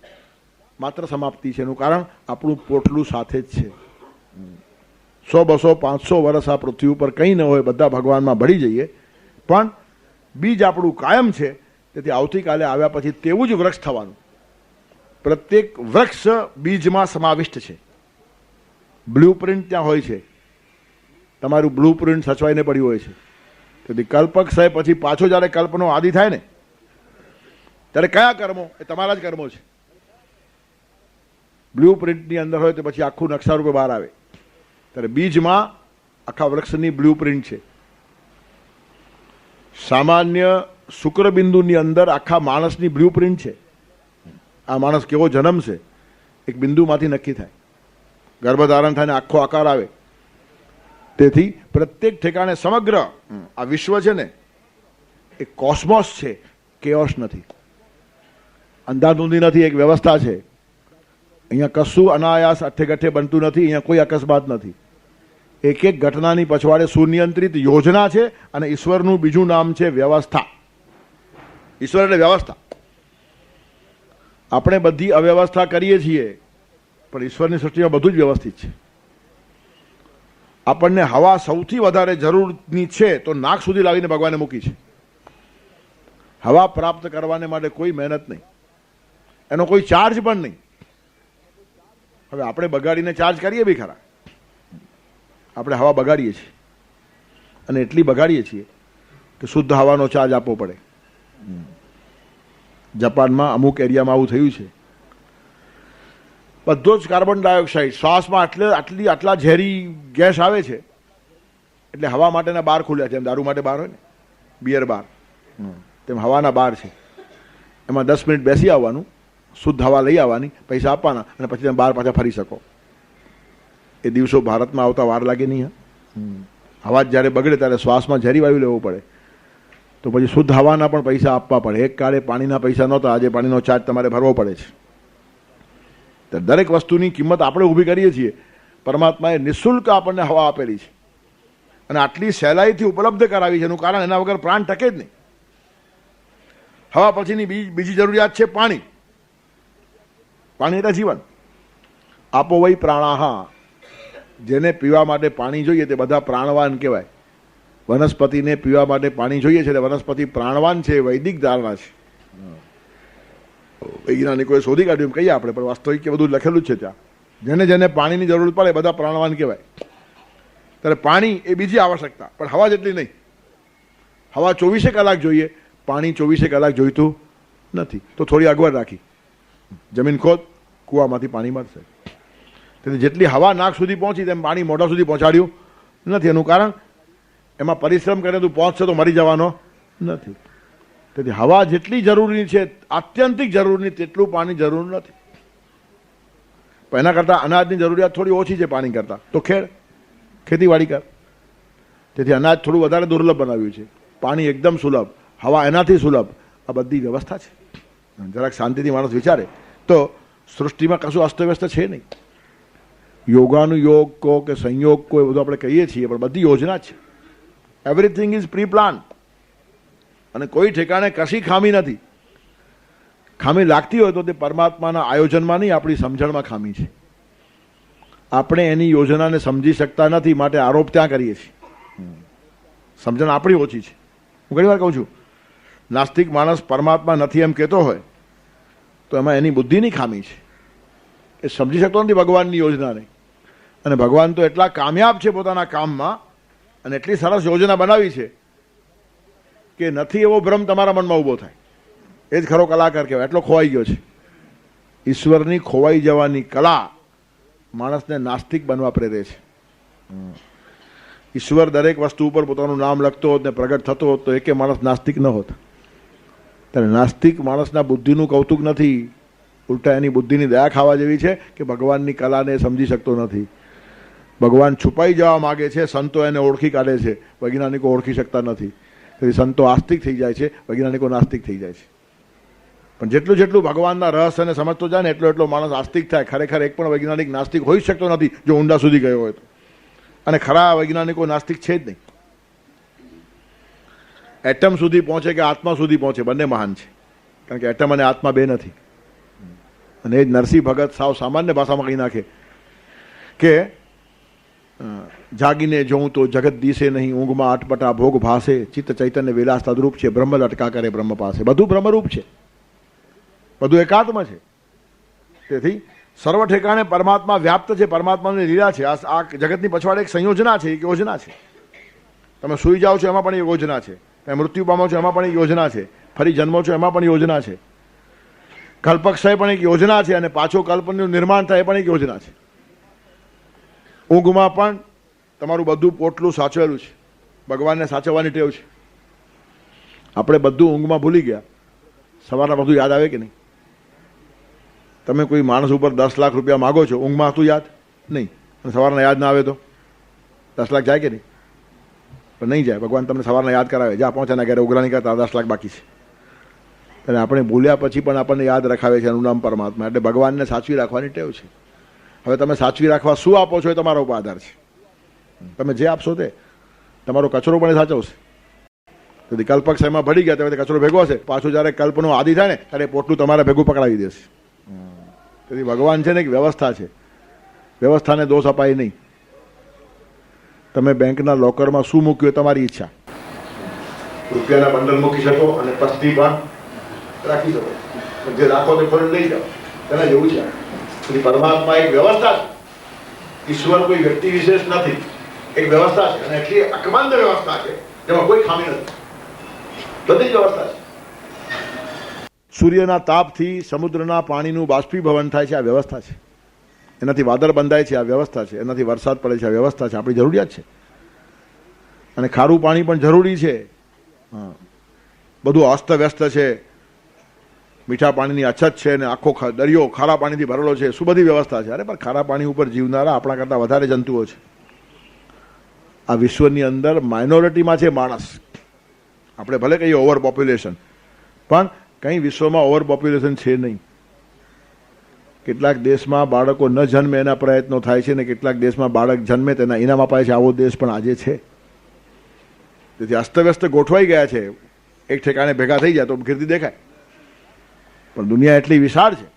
માત્ર સમાપ્તિ છે. એનું કારણ આપણું પોટલું સાથે જ છે. 100, 200, 500 વર્ષ આ પૃથ્વી ઉપર કંઈ ન હોય, બધા ભગવાનમાં ભળી જઈએ, પણ બીજ આપણું કાયમ છે. તેથી આવતીકાલે આવ્યા પછી તેવું જ વૃક્ષ થવાનું. પ્રત્યેક વૃક્ષ બીજમાં સમાવિષ્ટ છે. બ્લુ પ્રિન્ટ ત્યાં હોય છે, તમારું બ્લુ પ્રિન્ટ સચવાઈને પડ્યું હોય છે. તેથી કલ્પક્ષય પછી પાછો જ્યારે કલ્પનો આદિ થાય ને, ત્યારે કયા કર્મો? એ તમારા જ કર્મો છે. બ્લુ પ્રિન્ટની અંદર હોય તો પછી આખું નકશા રૂપે બહાર આવે. ત્યારે બીજમાં આખા વૃક્ષની બ્લુ પ્રિન્ટ છે. સામાન્ય શુક્રબિંદુની અંદર આખા માણસની બ્લુ પ્રિન્ટ છે. આ માણસ કેવો જન્મશે એક બિંદુમાંથી નક્કી થાય. ગર્ભધારણ થાય ને આખો આકાર આવે. તેથી પ્રત્યેક ઠેકાણે સમગ્ર આ વિશ્વ છે ને એ કોસ્મોસ છે, કેઓસ નથી, અંધાધૂંધી નથી, એક વ્યવસ્થા છે. અહીંયા કશું અનાયાસ અઠ્ઠે બનતું નથી, અહીંયા કોઈ અકસ્માત નથી. એક એક ઘટનાની પછવાડે સુનિયંત્રિત યોજના છે, અને ઈશ્વરનું બીજું નામ છે વ્યવસ્થા. ઈશ્વર એટલે વ્યવસ્થા. આપણે બધી અવ્યવસ્થા કરીએ છીએ, પણ ઈશ્વરની સૃષ્ટિમાં બધું જ વ્યવસ્થિત છે. આપણને હવા સૌથી વધારે જરૂરની છે તો નાક સુધી લાવીને ભગવાને મૂકી છે. હવા પ્રાપ્ત કરવાને માટે કોઈ મહેનત નહીં, એનો કોઈ ચાર્જ પણ નહીં. હવે આપણે બગાડીને ચાર્જ કરીએ બી ખરા. આપણે હવા બગાડીએ છીએ, અને એટલી બગાડીએ છીએ કે શુદ્ધ હવાનો ચાર્જ આપવો પડે. જાપાનમાં અમુક એરિયામાં આવું થયું છે. બધો જ કાર્બન ડાયોક્સાઇડ શ્વાસમાં આટલા ઝેરી ગેસ આવે છે. એટલે હવા માટેના બાર ખુલ્યા છે. એમ દારૂ માટે બાર હોય ને, બિયર બાર, તેમ હવાના બાર છે. એમાં 10 મિનિટ બેસી આવવાનું, શુદ્ધ હવા લઈ આવવાની, પૈસા આપવાના, અને પછી તમે બહાર પાછા ફરી શકો. એ દિવસો ભારતમાં આવતા વાર લાગે નહીં. હવા જ્યારે બગડે ત્યારે શ્વાસમાં ઝેરી વાયુ લેવો પડે, તો પછી શુદ્ધ હવાના પણ પૈસા આપવા પડે. એક કાળે પાણીના પૈસા નહોતા, આજે પાણીનો ચાર્જ તમારે ભરવો પડે છે. દરેક વસ્તુની કિંમત આપણે ઊભી કરીએ છીએ. પરમાત્માએ નિઃશુલ્ક આપણને હવા આપેલી છે, અને આટલી સહેલાઈથી ઉપલબ્ધ કરાવી છે. એનું કારણ એના વગર પ્રાણ ટકે જ નહીં. હવા પછીની બીજી જરૂરિયાત છે પાણી. પાણી એટલે જીવન. આપો વೈ પ્રાણાહા. જેને પીવા માટે પાણી જોઈએ તે બધા પ્રાણવાન કહેવાય. વનસ્પતિને પીવા માટે પાણી જોઈએ છે એટલે વનસ્પતિ પ્રાણવાન છે. વૈદિક ધારણા છે. વૈજ્ઞાનિકોએ શોધી કાઢ્યું એમ કહીએ આપણે, પણ વાસ્તવિક બધું લખેલું જ છે ત્યાં. જેને જેને પાણીની જરૂર પડે બધા પ્રાણવાન કહેવાય. ત્યારે પાણી એ બીજી આવશ્યકતા, પણ હવા જેટલી નહીં. હવા 24 કલાક જોઈએ, પાણી 24 કલાક જોઈતું નથી. તો થોડી અગવડ રાખી, જમીન ખોદ, કૂવામાંથી પાણી મળશે. તેથી જેટલી હવા નાક સુધી પહોંચી તેમ પાણી મોઢા સુધી પહોંચાડ્યું નથી. એનું કારણ એમાં પરિશ્રમ કરે તું પહોંચશે તો મરી જવાનો નથી. તેથી હવા જેટલી જરૂરી છે, આત્યંતિક જરૂરી, તેટલું પાણી જરૂર નથી. પણ એના કરતાં અનાજની જરૂરિયાત થોડી ઓછી છે પાણી કરતાં. તો ખેતીવાડી કર. તેથી અનાજ થોડું વધારે દુર્લભ બનાવ્યું છે. પાણી એકદમ સુલભ, હવા એનાથી સુલભ. આ બધી વ્યવસ્થા છે. જરાક શાંતિથી માણસ વિચારે તો સૃષ્ટિમાં કશું અસ્તવ્યસ્ત છે નહીં. યોગાનુયોગ કહો કે સંયોગ કહો, એ બધું આપણે કહીએ છીએ, પણ બધી યોજના છે. Everything is pre plan. અને કોઈ ઠેકાણે કશી ખામી નથી. ખામી લાગતી હોય તો તે પરમાત્માના આયોજનમાં નહીં, આપણી સમજણમાં ખામી છે. આપણે એની યોજનાને સમજી શકતા નથી, માટે આરોપ ત્યાં કરીએ છીએ. સમજણ આપણી ઓછી છે. હું ઘણી વાર કહું છું, નાસ્તિક માણસ પરમાત્મા નથી એમ કહેતો હોય તો એમાં એની બુદ્ધિની ખામી છે. એ સમજી શકતો નથી ભગવાનની યોજનાને. અને ભગવાન તો એટલા કામયાબ છે પોતાના કામમાં, અને એટલી સરસ યોજના બનાવી છે કે નથી એવો ભ્રમ તમારા મનમાં ઊભો થાય. એ જ ખરો કલાકાર કહેવાય. એટલો ખોવાઈ ગયો છે. ઈશ્વરની ખોવાઈ જવાની કલા માણસને નાસ્તિક બનવા પ્રેરે છે. ઈશ્વર દરેક વસ્તુ ઉપર પોતાનું નામ લખતો હોત ને પ્રગટ થતો હોત તો એકે માણસ નાસ્તિક ન હોત. ત્યારે નાસ્તિક માણસના બુદ્ધિનું કૌતુક નથી, ઉલટા એની બુદ્ધિની દયા ખાવા જેવી છે કે ભગવાનની કલાને સમજી શકતો નથી. ભગવાન છુપાઈ જવા માગે છે, સંતો એને ઓળખી કાઢે છે, વૈજ્ઞાનિકો ઓળખી શકતા નથી. તેથી સંતો આસ્તિક થઈ જાય છે, વૈજ્ઞાનિકો નાસ્તિક થઈ જાય છે. પણ જેટલું જેટલું ભગવાનના રહસ્યને સમજતો જાય ને એટલો એટલો માણસ આસ્તિક થાય. ખરેખર એક પણ વૈજ્ઞાનિક નાસ્તિક હોઈ શકતો નથી જો ઊંડા સુધી ગયો હોય તો. અને ખરા વૈજ્ઞાનિકો નાસ્તિક છે જ નહીં. એટમ સુધી પહોંચે કે આત્મા સુધી પહોંચે, બંને મહાન છે. કારણ કે એટમ અને આત્મા બે નથી. અને એ જ નરસિંહ ભગત સાવ સામાન્ય ભાષામાં કહી નાખે કે જાગીને જોઉં તો જગત દિશે નહીં, ઊંઘમાં અટપટા ભોગ ભાસે, ચિત્ત ચૈતન્ય વિલાસ તદરૂપ છે, બ્રહ્મ લટકા કરે બ્રહ્મ પાસે. બધું બ્રહ્મરૂપ છે, બધું એકાત્મ છે. તેથી સર્વ ઠેકાણે પરમાત્મા વ્યાપ્ત છે, પરમાત્માની લીલા છે. આ જગતની પછવાડે એક સંયોજના છે, એક યોજના છે. તમે સૂઈ જાઓ છો એમાં પણ એક યોજના છે, તમે મૃત્યુ પામો છો એમાં પણ એક યોજના છે, ફરી જન્મો છો એમાં પણ યોજના છે, કલ્પક્ષય પણ એક યોજના છે, અને પાછો કલ્પનું નિર્માણ થાય એ પણ એક યોજના છે. ઊંઘમાં પણ તમારું બધું પોટલું સાચવેલું છે. ભગવાનને સાચવવાની ટેવ છે. આપણે બધું ઊંઘમાં ભૂલી ગયા, સવારના બધું યાદ આવે કે નહીં? તમે કોઈ માણસ ઉપર 10 લાખ રૂપિયા માગો છો, ઊંઘમાં હતું યાદ નહીં, અને સવારના યાદ ના આવે તો 10 લાખ જાય કે નહીં? પણ નહીં જાય. ભગવાન તમને સવારના યાદ કરાવે, જ્યાં પહોંચ્યા ઘરે ઉઘરા નહીં કરતા 10 લાખ બાકી છે. અને આપણે ભૂલ્યા પછી પણ આપણને યાદ રખાવે છે એનું નામ પરમાત્મા. એટલે ભગવાનને સાચવી રાખવાની ટેવ છે. હવે તમે સાચવી રાખવા શું આપો છો એ તમારા ઉપર આધાર છે. તમે જે આપશો તે તમારો કચરો પણ સાચવશે. તેથી કલ્પક્ષયમાં ભળી ગયા ત્યારે કચરો ભેગો હશે, પાછું જ્યારે કલ્પનો આદિ થાય ને ત્યારે પોટલું તમારે ભેગું પકડાવી દેશે. તેથી ભગવાન છે ને એક વ્યવસ્થા છે, વ્યવસ્થાને દોષ અપાય નહીં. તમે બેંકના લોકરમાં શું મૂક્યું એ તમારી ઈચ્છા. રૂપિયાના બંડલ મૂકી શકો અને પસ્તી પણ રાખી શકો, જે રાખો તે ખોલીને લઈ જાઓ, તેના જેવું છે. તેથી પરમાત્મા એક વ્યવસ્થા છે. ઈશ્વર કોઈ વ્યક્તિ વિશેષ નથી, એક વ્યવસ્થા છે. અને એટલી અકબંધ વ્યવસ્થા છે જેમાં કોઈ ખામી નથી, બધી જ વ્યવસ્થા છે. સૂર્યના તાપથી સમુદ્રના પાણીનું બાષ્પીભવન થાય છે, આ વ્યવસ્થા છે. એનાથી વાદળ બંધાય છે, આ વ્યવસ્થા છે. એનાથી વરસાદ પડે છે, આ વ્યવસ્થા છે. આપણી જરૂરિયાત છે. અને ખારું પાણી પણ જરૂરી છે. હા, બધું અસ્તવ્યસ્ત છે, મીઠા પાણીની અછત છે, અને આખો દરિયો ખારા પાણીથી ભરેલો છે. શું બધી વ્યવસ્થા છે! અરે પણ ખારા પાણી ઉપર જીવનારા આપણા કરતાં વધારે જંતુઓ છે. આ વિશ્વની અંદર માઇનોરિટીમાં છે માણસ. આપણે ભલે કહીએ ઓવર પોપ્યુલેશન, પણ કંઈ વિશ્વમાં ઓવર પોપ્યુલેશન છે નહીં. કેટલાક દેશમાં બાળકો ન જન્મે એના પ્રયત્નો થાય છે, ને કેટલાક દેશમાં બાળક જન્મે તેના ઇનામ અપાય છે. આવો દેશ પણ આજે છે. તેથી અસ્તવ્યસ્ત ગોઠવાઈ ગયા છે. એક ઠેકાણે ભેગા થઈ જાય તો કીર્તિ દેખાય. પણ દુનિયા એટલી વિશાળ છે,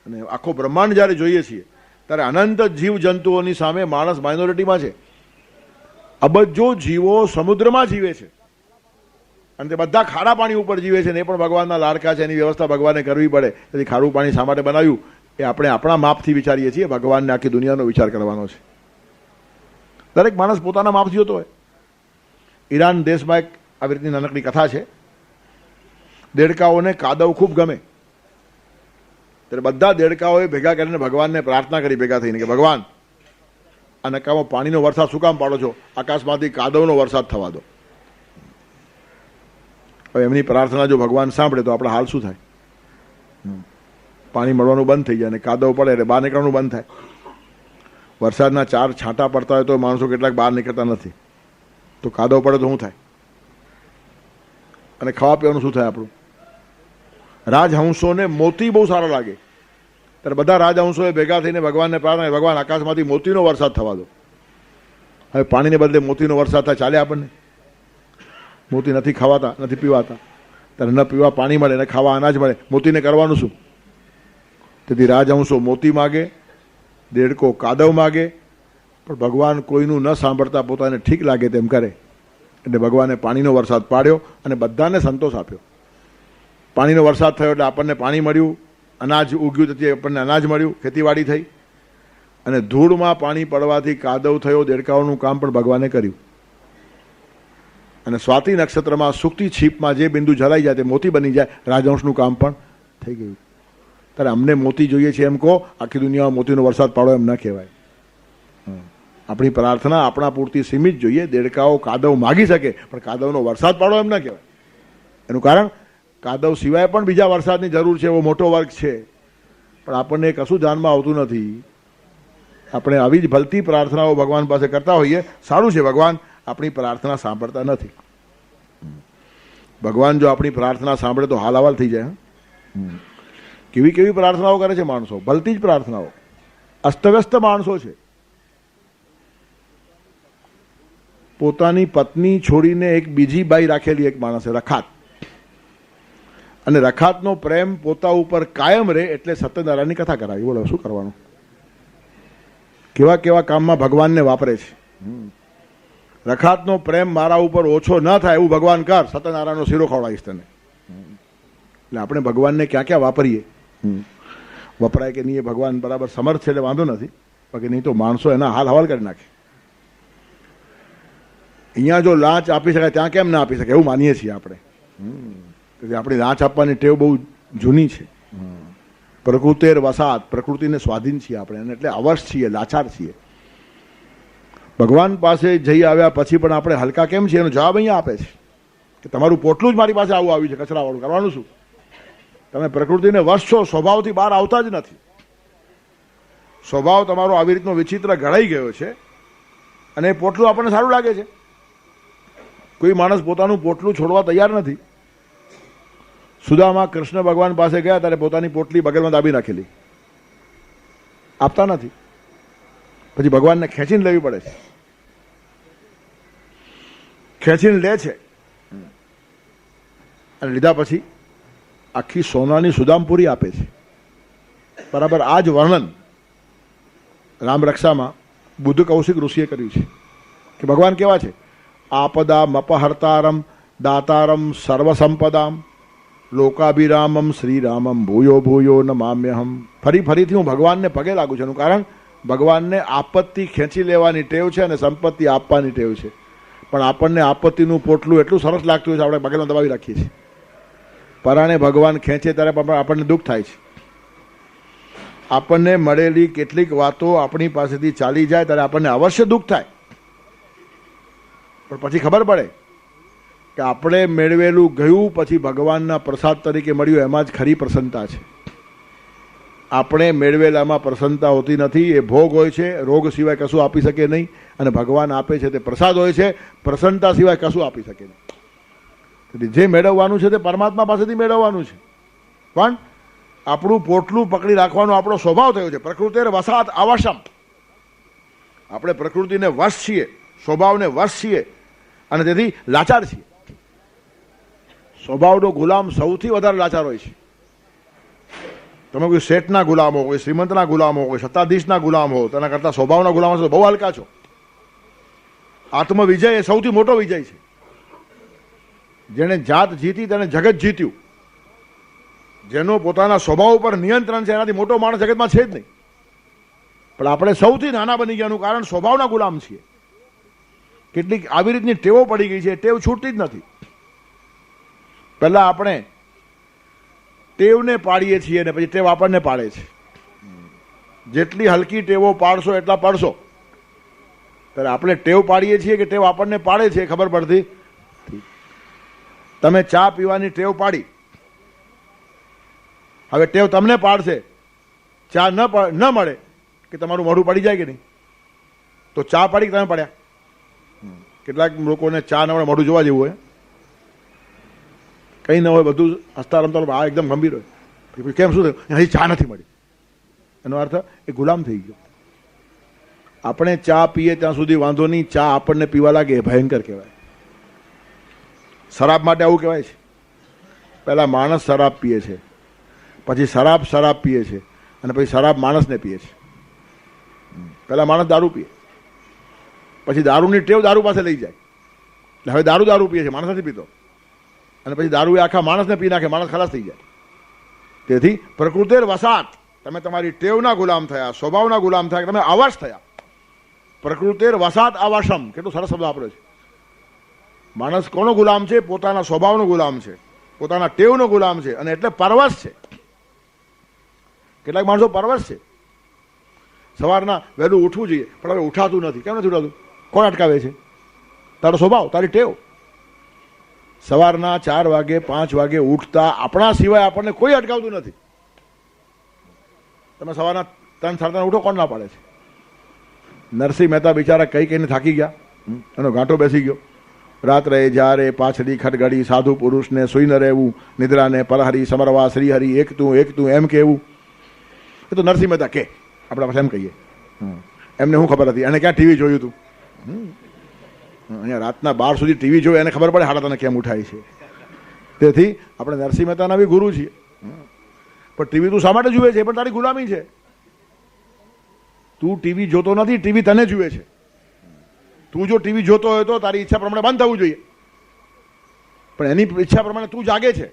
અને આખો બ્રહ્માંડ જ્યારે જોઈએ છીએ ત્યારે અનંત જીવ જંતુઓની સામે માણસ માઇનોરિટીમાં છે. અબજો જીવો સમુદ્રમાં જીવે છે, અને તે બધા ખારા પાણી ઉપર જીવે છે, ને એ પણ ભગવાનના લાડકા છે. એની વ્યવસ્થા ભગવાને કરવી પડે. તેથી ખારું પાણી શા માટે બનાવ્યું એ આપણે આપણા માપથી વિચારીએ છીએ. ભગવાનને આખી દુનિયાનો વિચાર કરવાનો છે. દરેક માણસ પોતાના માપથી જોતો હોય. ઈરાન દેશમાં એક આવી રીતની નાનકડી કથા છે. દેડકાઓને કાદવ ખૂબ ગમે, ત્યારે બધા દેડકાઓએ ભેગા કરીને ભગવાનને પ્રાર્થના કરી, ભેગા થઈને, કે ભગવાન આ નકામો પાણીનો વરસાદ શું કામ પાડો છો? આકાશમાંથી કાદવનો વરસાદ થવા દો. હવે એમની પ્રાર્થના જો ભગવાન સાંભળે તો આપણા હાલ શું થાય? પાણી મળવાનું બંધ થઈ જાય, અને કાદવ પડે એટલે બહાર નીકળવાનું બંધ થાય. વરસાદના 4 છાંટા પડતા હોય તો માણસો કેટલાક બહાર નીકળતા નથી. તો કાદવ પડે તો શું થાય? અને ખાવા પીવાનું શું થાય આપણું? રાજહંસોને મોતી બહુ સારા લાગે, ત્યારે બધા રાજહંસોએ ભેગા થઈને ભગવાનને પ્રાર્થના, ભગવાન આકાશમાંથી મોતીનો વરસાદ થવા દો. હવે પાણીને બદલે મોતીનો વરસાદ થાય, ચાલે આપણને? મોતી નથી ખાવાતા, નથી પીવાતા, ત્યારે ન પીવા પાણી મળે, ને ખાવા અનાજ મળે, મોતીને કરવાનું શું? તેથી રાજહંસો મોતી માગે, દેડકો કાદવ માગે, પણ ભગવાન કોઈનું ન સાંભળતા પોતાને ઠીક લાગે તેમ કરે. એટલે ભગવાને પાણીનો વરસાદ પાડ્યો અને બધાને સંતોષ આપ્યો. પાણીનો વરસાદ થયો એટલે આપણને પાણી મળ્યું, અનાજ ઉગ્યું તેથી આપણને અનાજ મળ્યું, ખેતીવાડી થઈ. અને ધૂળમાં પાણી પડવાથી કાદવ થયો, દેડકાઓનું કામ પણ ભગવાને કર્યું. અને સ્વાતિ નક્ષત્રમાં સુકતી છીપમાં જે બિંદુ જરાઈ જાય તે મોતી બની જાય, રાજહંસનું કામ પણ થઈ ગયું. ત્યારે અમને મોતી જોઈએ છે એમ કહો, આખી દુનિયામાં મોતીનો વરસાદ પાડો એમ ન કહેવાય. આપણી પ્રાર્થના આપણા પૂરતી સીમિત જોઈએ. દેડકાઓ કાદવ માગી શકે, પણ કાદવનો વરસાદ પાડો એમ ન કહેવાય. એનું કારણ કાદવ સિવાય પણ બીજા વરસાદની જરૂર છે, એવો મોટો વર્ગ છે, પણ આપણને કશું ધ્યાનમાં આવતું નથી. આપણે આવી જ ભલતી પ્રાર્થનાઓ ભગવાન પાસે કરતા હોઈએ. સારું છે, ભગવાન આપણી પ્રાર્થના સાંભળતા નથી. ભગવાન જો આપણી પ્રાર્થના સાંભળે તો હાલ હવાલ થઈ જાય. કેવી કેવી પ્રાર્થનાઓ કરે છે માણસો, ભલતી જ પ્રાર્થનાઓ. અસ્તવ્યસ્ત માણસો છે. પોતાની પત્ની છોડીને એક બીજી બાઈ રાખેલી એક માણસે, રખાત, અને રખાતનો પ્રેમ પોતા ઉપર કાયમ રહે એટલે સત્યનારાયણની કથા કરાવી. બોલો શું કરવાનું? કેવા કેવા કામમાં ભગવાનને વાપરે છે. રખાતનો પ્રેમ મારા ઉપર ઓછો ન થાય એવું ભગવાન કર, સત્યનારાયણનો શીરો ખવડાવીશ તને. એટલે આપણે ભગવાનને ક્યાં ક્યાં વાપરીએ, વપરાય કે નહીં એ ભગવાન બરાબર સમર્થ છે એટલે વાંધો નથી, બાકી નહીં તો માણસો એના હાલ હવાલ કરી નાખે. અહીંયા જો લાંચ આપી શકાય ત્યાં કેમ ના આપી શકે એવું માનીએ છીએ આપણે. આપણી લાંચ આપવાની ટેવ બહુ જૂની છે. પ્રકૃતિર વસાત, પ્રકૃતિને સ્વાધીન છીએ આપણે, એટલે અવશ છીએ, લાચાર છીએ. ભગવાન પાસે જઈ આવ્યા પછી પણ આપણે હલકા કેમ છીએ એનો જવાબ અહીંયા આપે છે કે તમારું પોટલું જ મારી પાસે આવું આવ્યું છે કચરાવાળું, કરવાનું શું? તમે પ્રકૃતિને વશ છો, સ્વભાવથી બહાર આવતા જ નથી. સ્વભાવ તમારો આવી રીતનો વિચિત્ર ઘડાઈ ગયો છે અને એ પોટલું આપણને સારું લાગે છે. કોઈ માણસ પોતાનું પોટલું છોડવા તૈયાર નથી. સુદામા કૃષ્ણ ભગવાન પાસે ગયા ત્યારે પોતાની પોટલી બગલમાં દાબી નાખેલી, આપતા નથી. પછી ભગવાનને ખેંચીને લેવી પડે છે, ખેંચીને લે છે અને લીધા પછી આખી સોનાની સુદામપુરી આપે છે. બરાબર આ જ વર્ણન રામરક્ષામાં બુદ્ધ કૌશિક ઋષિએ કર્યું છે કે ભગવાન કેવા છે? આપદામ અપહર્તારમ દાતારમ સર્વસંપદામ લોકાભિરામમ શ્રીરામમ ભૂયો ભૂયો નમામ્યહમ. ફરીથી હું ભગવાનને પગે લાગુ છું. એનું કારણ ભગવાનને આપત્તિ ખેંચી લેવાની ટેવ છે અને સંપત્તિ આપવાની ટેવ છે. પણ આપણને આપત્તિનું પોટલું એટલું સરસ લાગતું હોય છે આપણે બગલમાં દબાવી રાખીએ છીએ. પરાણે ભગવાન ખેંચે ત્યારે આપણને દુઃખ થાય છે. આપણને મળેલી કેટલીક વાતો આપણી પાસેથી ચાલી જાય ત્યારે આપણને અવશ્ય દુઃખ થાય, પણ પછી ખબર પડે કે આપણે મેળવેલું ગયું પછી ભગવાનના પ્રસાદ તરીકે મળ્યું એમાં જ ખરી પ્રસન્નતા છે. આપણે મેળવેલામાં પ્રસન્નતા હોતી નથી, એ ભોગ હોય છે. રોગ સિવાય કશું આપી શકે નહીં અને ભગવાન આપે છે તે પ્રસાદ હોય છે. પ્રસન્નતા સિવાય કશું આપી શકે નહીં. જે મેળવવાનું છે તે પરમાત્મા પાસેથી મેળવવાનું છે, પણ આપણું પોટલું પકડી રાખવાનો આપણો સ્વભાવ થયો છે. પ્રકૃતિર વસાત આવશમ. આપણે પ્રકૃતિને વશ છીએ, સ્વભાવને વશ છીએ અને તેથી લાચાર છીએ. સ્વભાવનો ગુલામ સૌથી વધારે લાચાર હોય છે. તમે કોઈ શેઠના ગુલામ હો, કોઈ શ્રીમંતના ગુલામ હો, કોઈ સત્તાધીશના ગુલામ હો, તેના કરતાં સ્વભાવના ગુલામ છો બહુ હલકા છો. આત્મવિજય એ સૌથી મોટો વિજય છે. જેણે જાત જીતી તેને જગત જીત્યું. જેનો પોતાના સ્વભાવ ઉપર નિયંત્રણ છે એનાથી મોટો માણસ જગતમાં છે જ નહીં. પણ આપણે સૌથી નાના બની ગયાનું કારણ સ્વભાવના ગુલામ છીએ. કેટલીક આવી રીતની ટેવો પડી ગઈ છે, ટેવ છૂટતી જ નથી. પહેલાં આપણે ટેવને પાડીએ છીએ અને પછી ટેવ આપણને પાડે છે. જેટલી હલકી ટેવો પાડશો એટલા પડશો. ત્યારે આપણે ટેવ પાડીએ છીએ કે ટેવ આપણને પાડે છે ખબર પડતી. તમે ચા પીવાની ટેવ પાડી, હવે ટેવ તમને પાડશે. ચા ન મળે કે તમારું મોઢું પડી જાય કે નહીં? તો ચા પાડી કે તમે પડ્યા? કેટલાક લોકોને ચા ન મળે મોઢું જોવા જેવું હોય, કંઈ ન હોય, બધું હસતા રમતા આ એકદમ ગંભીર હોય. કેમ શું થયું? હજી ચા નથી મળી. એનો અર્થ એ ગુલામ થઈ ગયો. આપણે ચા પીએ ત્યાં સુધી વાંધો નહીં, ચા આપણને પીવા લાગે એ ભયંકર કહેવાય. શરાબ માટે આવું કહેવાય છે. પહેલાં માણસ શરાબ પીએ છે, પછી શરાબ પીએ છે અને પછી શરાબ માણસને પીએ છે. પહેલાં માણસ દારૂ પીએ, પછી દારૂની ટેવ દારૂ પાસે લઈ જાય એટલે હવે દારૂ પીએ છે, માણસ નથી પીતો. અને પછી દારૂ એ આખા માણસને પી નાખે, માણસ ખલાસ થઈ જાય. તેથી પ્રકૃતિર વસાત, તમે તમારી ટેવના ગુલામ થયા, સ્વભાવના ગુલામ થયા, તમે અવશ થયા. પ્રકૃતિર વસાત આવશમ, કેટલું સરસ શબ્દ વાપર્યો છે. માણસ કોનો ગુલામ છે? પોતાના સ્વભાવનો ગુલામ છે, પોતાના ટેવનો ગુલામ છે અને એટલે પરવશ છે. કેટલાક માણસો પરવશ છે. સવારના વહેલું ઉઠવું જોઈએ પણ હવે ઉઠાતું નથી. કેમ નથી ઉઠાતું? કોણ અટકાવે છે? તારો સ્વભાવ, તારી ટેવ. સવારના 4 વાગે 5 વાગે ઉઠતા આપણા સિવાય આપણને કોઈ અટકાવતું નથી. તમે સવારના 3 સાડા 3 ઉઠો, કોણ ના પાડે છે? નરસિંહ મહેતા બિચારા કઈ કઈને થાકી ગયા, એનો ગાંઠો બેસી ગયો. રાત્રે જ્યારે પાછડી ખટગડી સાધુ પુરુષને સૂઈને રહેવું, નિદ્રાને પરહરી સમરવા શ્રીહરિ એક તું એમ કહેવું. એ તો નરસિંહ મહેતા કે આપણે પાસે એમ કહીએ. એમને શું ખબર હતી? એને ક્યાં ટીવી જોયું હતું? અહીંયા રાતના 12 સુધી ટીવી જોયું, એને ખબર પડે હાડા તને કેમ ઉઠાય છે. તેથી આપણે નરસિંહ મહેતાના બી ગુરુ છીએ. પણ ટીવી તું શા માટે જુએ છે? પણ તારી ગુલામી છે. તું ટીવી જોતો નથી, ટીવી તને જુએ છે. તું જો ટીવી જોતો હોય તો તારી ઈચ્છા પ્રમાણે બંધ થવું જોઈએ, પણ એની ઈચ્છા પ્રમાણે તું જાગે છે.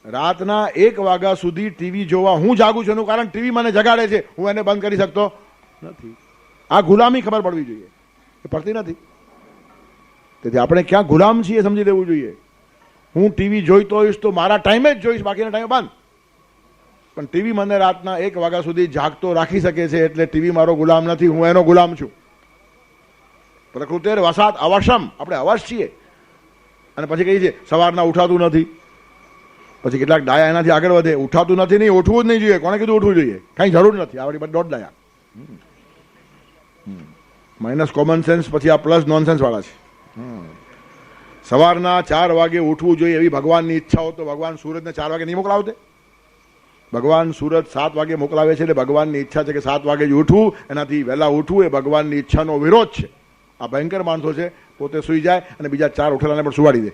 રાતના 1 વાગ્યા સુધી ટીવી જોવા હું જાગું છું, એનું કારણ ટીવી મને જગાડે છે, હું એને બંધ કરી શકતો નથી. આ ગુલામી ખબર પડવી જોઈએ, એ પડતી નથી. તેથી આપણે ક્યાં ગુલામ છીએ સમજી લેવું જોઈએ. હું ટીવી જોઈતો હોઈશ તો મારા ટાઈમે જ જોઈશ, બાકીના ટાઈમે બંધ. પણ ટીવી મને રાતના 1 વાગ્યા સુધી જાગતો રાખી શકે છે, એટલે ટીવી મારો ગુલામ નથી, હું એનો ગુલામ છું. પ્રકૃતિ વસાત અવશ્યમ, આપણે અવશ્ય છીએ. અને પછી કહીએ છીએ સવારના ઉઠાતું નથી. પછી કેટલાક ડાયા એનાથી આગળ વધે, ઉઠાતું નથી નહીં, ઉઠવું જ નહીં જોઈએ. કોણે કીધું ઉઠવું જોઈએ? કાંઈ જરૂર નથી. આવડી બધી દોઢ ડાયા. માઇનસ કોમન સેન્સ, પછી આ પ્લસ નોનસેન્સ વાળા છે. સવારના 4 વાગે ઉઠવું જોઈએ એવી ભગવાનની ઈચ્છા હોય તો ભગવાન સૂરજને 4 વાગે નહીં મોકલાવતે? ભગવાન સૂરજ 7 વાગે મોકલાવે છે, એટલે ભગવાનની ઈચ્છા છે કે 7 વાગે જ ઉઠવું. એનાથી વહેલા ઉઠવું એ ભગવાનની ઈચ્છાનો વિરોધ છે. આ ભયંકર માણસો છે, પોતે સૂઈ જાય અને બીજા 4 ઉઠેલાને પણ સુવાડી દે.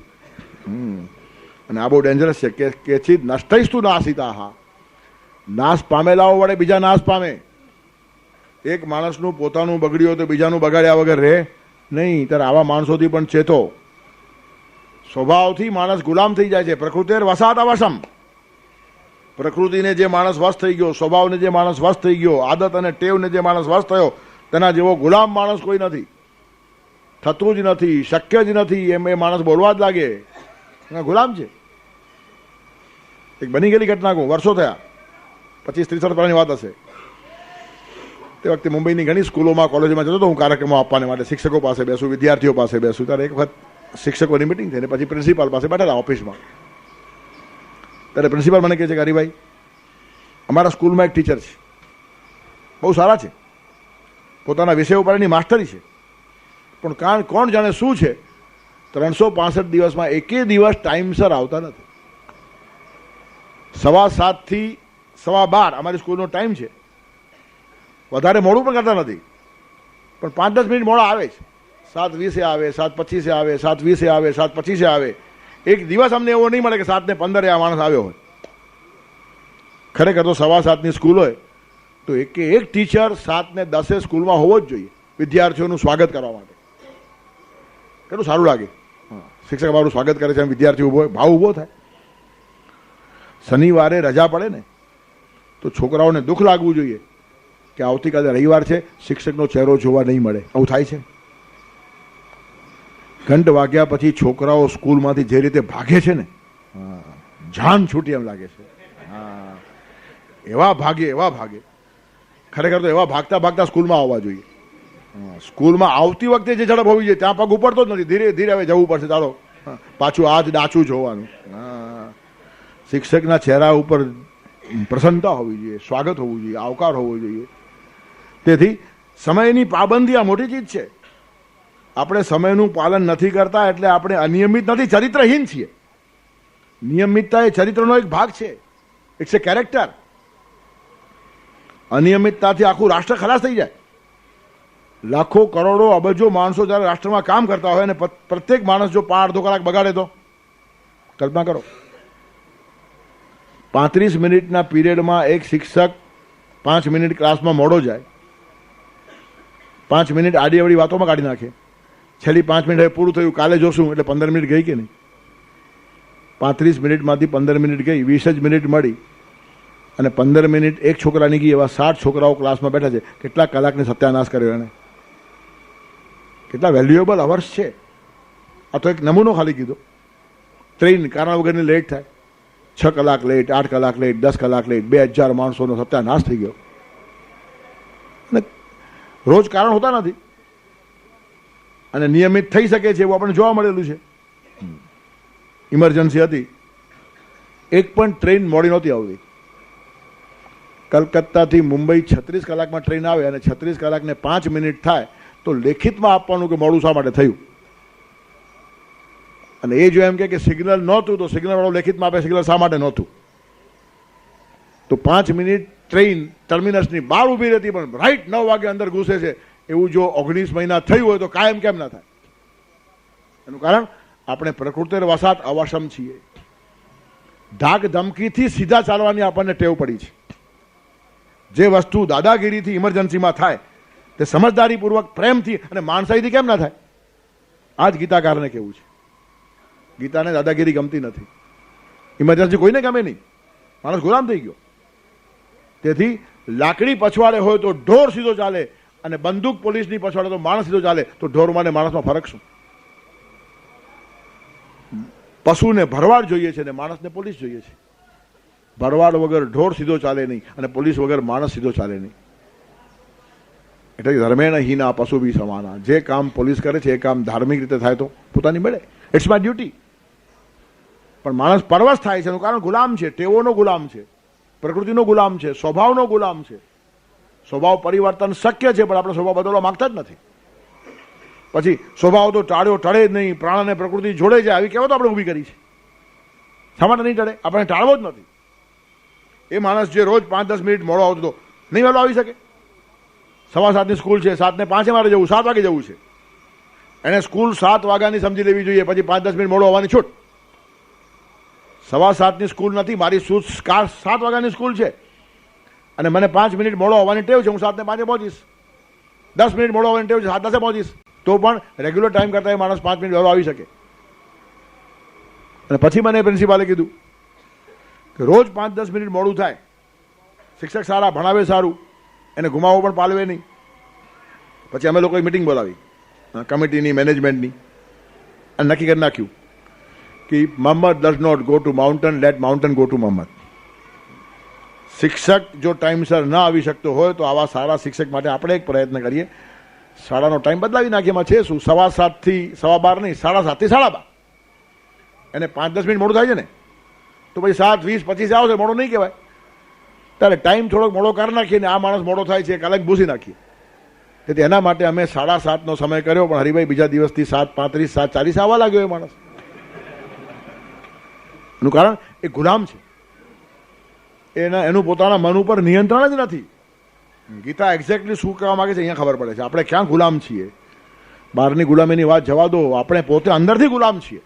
અને આ બહુ ડેન્જરસ છે. કે કેચિત નષ્ટૈસ્તુ નાસિતાહ, નાશ પામેલાઓ વડે બીજા નાશ પામે. એક માણસનું પોતાનું બગડ્યું તો બીજાનું બગાડ્યા વગર રહે નહીં. ત્યારે આવા માણસોથી પણ ચેતો. સ્વભાવથી માણસ ગુલામ થઈ જાય છે. પ્રકૃતિ વસાત અવસમ, પ્રકૃતિને જે માણસ વશ થઈ ગયો, સ્વભાવને જે માણસ વશ થઈ ગયો, આદત અને ટેવને જે માણસ વશ થયો, તેના જેવો ગુલામ માણસ કોઈ નથી. થતું જ નથી, શક્ય જ નથી એમ એ માણસ બોલવા જ લાગે. ગુલામ છે. એક બની ગયેલી ઘટના કહું, વર્ષો થયા, 25-30 વર્ષ પહેલાની વાત હશે. તે વખતે મુંબઈની ઘણી સ્કૂલોમાં, કોલેજોમાં જતો હતો હું કાર્યક્રમો આપવાને માટે. શિક્ષકો પાસે બેસું, વિદ્યાર્થીઓ પાસે બેસું. ત્યારે એક વખત શિક્ષકોની મિટિંગ થઈને પછી પ્રિન્સિપાલ પાસે બેઠેલા ઓફિસમાં. ત્યારે પ્રિન્સિપાલ મને કહે છે કે હરિભાઈ, અમારા સ્કૂલમાં એક ટીચર છે, બહુ સારા છે, પોતાના વિષય ઉપર એની માસ્ટરી છે, પણ કોણ જાણે શું છે, 365 દિવસમાં એકે દિવસ ટાઈમસર આવતા નથી. 7:15 થી 12:15 અમારી સ્કૂલનો ટાઈમ છે. વધારે મોડું પણ કરતા નથી, પણ 5-10 મિનિટ મોડા આવે છે. 7:20 આવે, 7:25 આવે, 7:20 આવે, 7:25 આવે. એક દિવસ અમને એવો નહીં મળે કે 7:15 આ માણસ આવ્યો હોય. ખરેખર તો 7:15ની સ્કૂલ હોય તો એક ટીચર 7:10 સ્કૂલમાં હોવો જ જોઈએ, વિદ્યાર્થીઓનું સ્વાગત કરવા માટે. કેટલું સારું લાગે. શિક્ષક અમારું સ્વાગત કરે છે, એમ વિદ્યાર્થી ઉભો હોય, ભાવ ઊભો થાય. શનિવારે રજા પડે ને તો છોકરાઓને દુઃખ લાગવું જોઈએ કે આવતીકાલે રવિવાર છે, શિક્ષકનો ચહેરો જોવા નહીં મળે. આવું થાય છે. ઘંટ વાગ્યા પછી છોકરાઓ સ્કૂલમાંથી જે રીતે ભાગે છે ને, જાન છૂટી એમ લાગે છે. એવા ભાગે. ખરેખર તો એવા ભાગતા ભાગતા સ્કૂલમાં આવવા જોઈએ. સ્કૂલમાં આવતી વખતે જે ઝડપ હોવી જોઈએ ત્યાં પગ ઉપડતો જ નથી. ધીરે ધીરે હવે જવું પડશે. ચાલો પાછું આ જ ડાચું જોવાનું. શિક્ષકના ચહેરા ઉપર પ્રસન્નતા હોવી જોઈએ, સ્વાગત હોવું જોઈએ, આવકાર હોવો જોઈએ. તેથી સમયની પાબંદી આ મોટી ચીજ છે. આપણે સમયનું પાલન નથી કરતા એટલે આપણે અનિયમિત નથી, ચરિત્રહીન છીએ. નિયમિતતા એ ચરિત્રનો એક ભાગ છે. It's A character. અનિયમિતતાથી આખું રાષ્ટ્ર ખલાસ થઈ જાય. લાખો કરોડો અબજો માણસો જ્યારે રાષ્ટ્રમાં કામ કરતા હોય અને પ્રત્યેક માણસ જો 5-2 કલાક બગાડે તો કલ્પના કરો. 35 મિનિટના પીરિયડમાં એક શિક્ષક 5 મિનિટ ક્લાસમાં મોડો જાય, 5 મિનિટ આડી અવડી વાતોમાં કાઢી નાખે. છેલ્લી 5 મિનિટ હવે પૂરું થયું, કાલે જોશું, એટલે 15 મિનિટ ગઈ કે નહીં? 35 મિનિટમાંથી 15 મિનિટ ગઈ, 20 જ મિનિટ મળી અને 15 મિનિટ એક છોકરાની ગઈ. એવા 60 છોકરાઓ ક્લાસમાં બેઠા છે. કેટલા કલાકને સત્યાનાશ કર્યો એને? કેટલા વેલ્યુએબલ અવર્સ છે. આ તો એક નમૂનો ખાલી કીધો. ટ્રેન કારણ વગરની લેટ થાય, 6 કલાક લેટ, 8 કલાક લેટ, 10 કલાક લેટ, 2000 માણસોનો સત્યાનાશ થઈ ગયો. અને રોજ કારણ હોતા નથી અને નિયમિત થઈ શકે છે એવું આપણને જોવા મળેલું છે. ઇમરજન્સી હતી, એક પણ ટ્રેન મોડી નહોતી આવતી. કલકત્તાથી મુંબઈ 36 કલાકમાં ટ્રેન આવે અને 36 કલાકને 5 મિનિટ થાય તો લેખિતમાં આપવાનું કે મોડું શા માટે થયું. અને એ જો એમ કે સિગ્નલ નહોતું તો સિગ્નલ વાળો લેખિતમાં આપે સિગ્નલ શા માટે નહોતું. તો 5 મિનિટ ટ્રેન ટર્મિનસની બહાર ઊભી રહેતી પણ રાઈટ 9 વાગે અંદર ઘૂસે છે. એવું જો 19 મહિના થયું હોય તો કાયમ કેમ ના થાય? એનું કારણ આપણે પ્રકૃતિ વસાત અવશમ છીએ. ધાક ધમકીથી સીધા ચાલવાની આપણને ટેવ પડી છે. જે વસ્તુ દાદાગીરીથી ઇમરજન્સીમાં થાય તે સમજદારીપૂર્વક પ્રેમથી અને માણસાઈથી કેમ ના થાય? આ જ ગીતાકારને કેવું છે. ગીતાને દાદાગીરી ગમતી નથી. ઇમરજન્સી કોઈને ગમે નહીં. માણસ ગુલામ થઈ ગયો. તેથી લાકડી પછવાડે હોય તો ઢોર સીધો ચાલે અને બંદૂક પોલીસની પછવાડે તો માણસ સીધો ચાલે. તો ઢોરમાં અને માણસમાં ફરક શું? પશુને ભરવાડ જોઈએ છે ને માણસને પોલીસ જોઈએ છે. ભરવાડ વગર ઢોર સીધો ચાલે નહીં અને પોલીસ વગર માણસ સીધો ચાલે નહીં. એટલે ધર્મેણ હીના પશુ બી સમાના. જે કામ પોલીસ કરે છે એ કામ ધાર્મિક રીતે થાય તો પોતાની મળે. It's my duty. પણ માણસ પરવશ થાય છે એનું કારણ ગુલામ છે, ટેવોનો ગુલામ છે, પ્રકૃતિનો ગુલામ છે, સ્વભાવનો ગુલામ છે. સ્વભાવ પરિવર્તન શક્ય છે પણ આપણે સ્વભાવ બદલવા માંગતા જ નથી. પછી સ્વભાવ તો ટાળ્યો ટળે જ નહીં, પ્રાણ અને પ્રકૃતિ જોડે જાય આવી કહેવત આપણે ઊભી કરી છે. શા માટે નહીં ટળે? આપણે ટાળવો જ નથી. એ માણસ જે રોજ 5-10 મિનિટ મોડો આવતો હતો નહીં વહેલો આવી શકે? 7:15 સ્કૂલ છે, 7:05 મારે જવું, 7 વાગે જવું છે. એને સ્કૂલ 7 વાગ્યાની સમજી લેવી જોઈએ, પછી 5-10 મિનિટ મોડો આવવાની છૂટ. 7:15ની સ્કૂલ નથી, મારી 7 વાગ્યાની સ્કૂલ છે અને મને 5 મિનિટ મોડો આવવાની ટેવ છે. હું 7:05 પહોંચીશ. 10 મિનિટ મોડો આવવાની ટેવ છે, 7:10 પહોંચીશ. તો પણ રેગ્યુલર ટાઈમ કરતાં એ માણસ 5 મિનિટ વહેલો આવી શકે. અને પછી મને પ્રિન્સિપાલે કીધું કે રોજ 5-10 મિનિટ મોડું થાય. શિક્ષક સારા, ભણાવે સારું, એને ગુમાવો પણ પાલવે નહીં. પછી અમે લોકોએ મિટિંગ બોલાવી કમિટીની, મેનેજમેન્ટની, અને નક્કી કરી નાખ્યું કે Muhammad does not go to mountain, let mountain go to Muhammad. શિક્ષક જો ટાઈમસર ના આવી શકતો હોય તો આવા સારા શિક્ષક માટે આપણે એક પ્રયત્ન કરીએ, શાળાનો ટાઈમ બદલાવી નાખીએ. એમાં છે શું? 7:15 થી 12:15 નહીં, 7:30 થી 12:30. એને 5-10 મિનિટ મોડું થાય છે ને તો પછી 7:20, 25 આવશે, મોડો નહીં કહેવાય. ત્યારે ટાઈમ થોડોક મોડો કરી નાખીએ ને આ માણસ મોડો થાય છે કલાક ભૂસી નાખીએ. તેથી એના માટે અમે 7:30નો સમય કર્યો. પણ હરિભાઈ બીજા દિવસથી 7:35, 7:40 આવવા લાગ્યો એ માણસ. એનું કારણ એ ગુલામ છે. એનું પોતાના મન ઉપર નિયંત્રણ જ નથી. ગીતા એક્ઝેક્ટલી શું કહેવા માંગે છે અહીંયા ખબર પડે છે. આપણે ક્યાં ગુલામ છીએ? બહારની ગુલામીની વાત જવા દો, આપણે પોતે અંદરથી ગુલામ છીએ.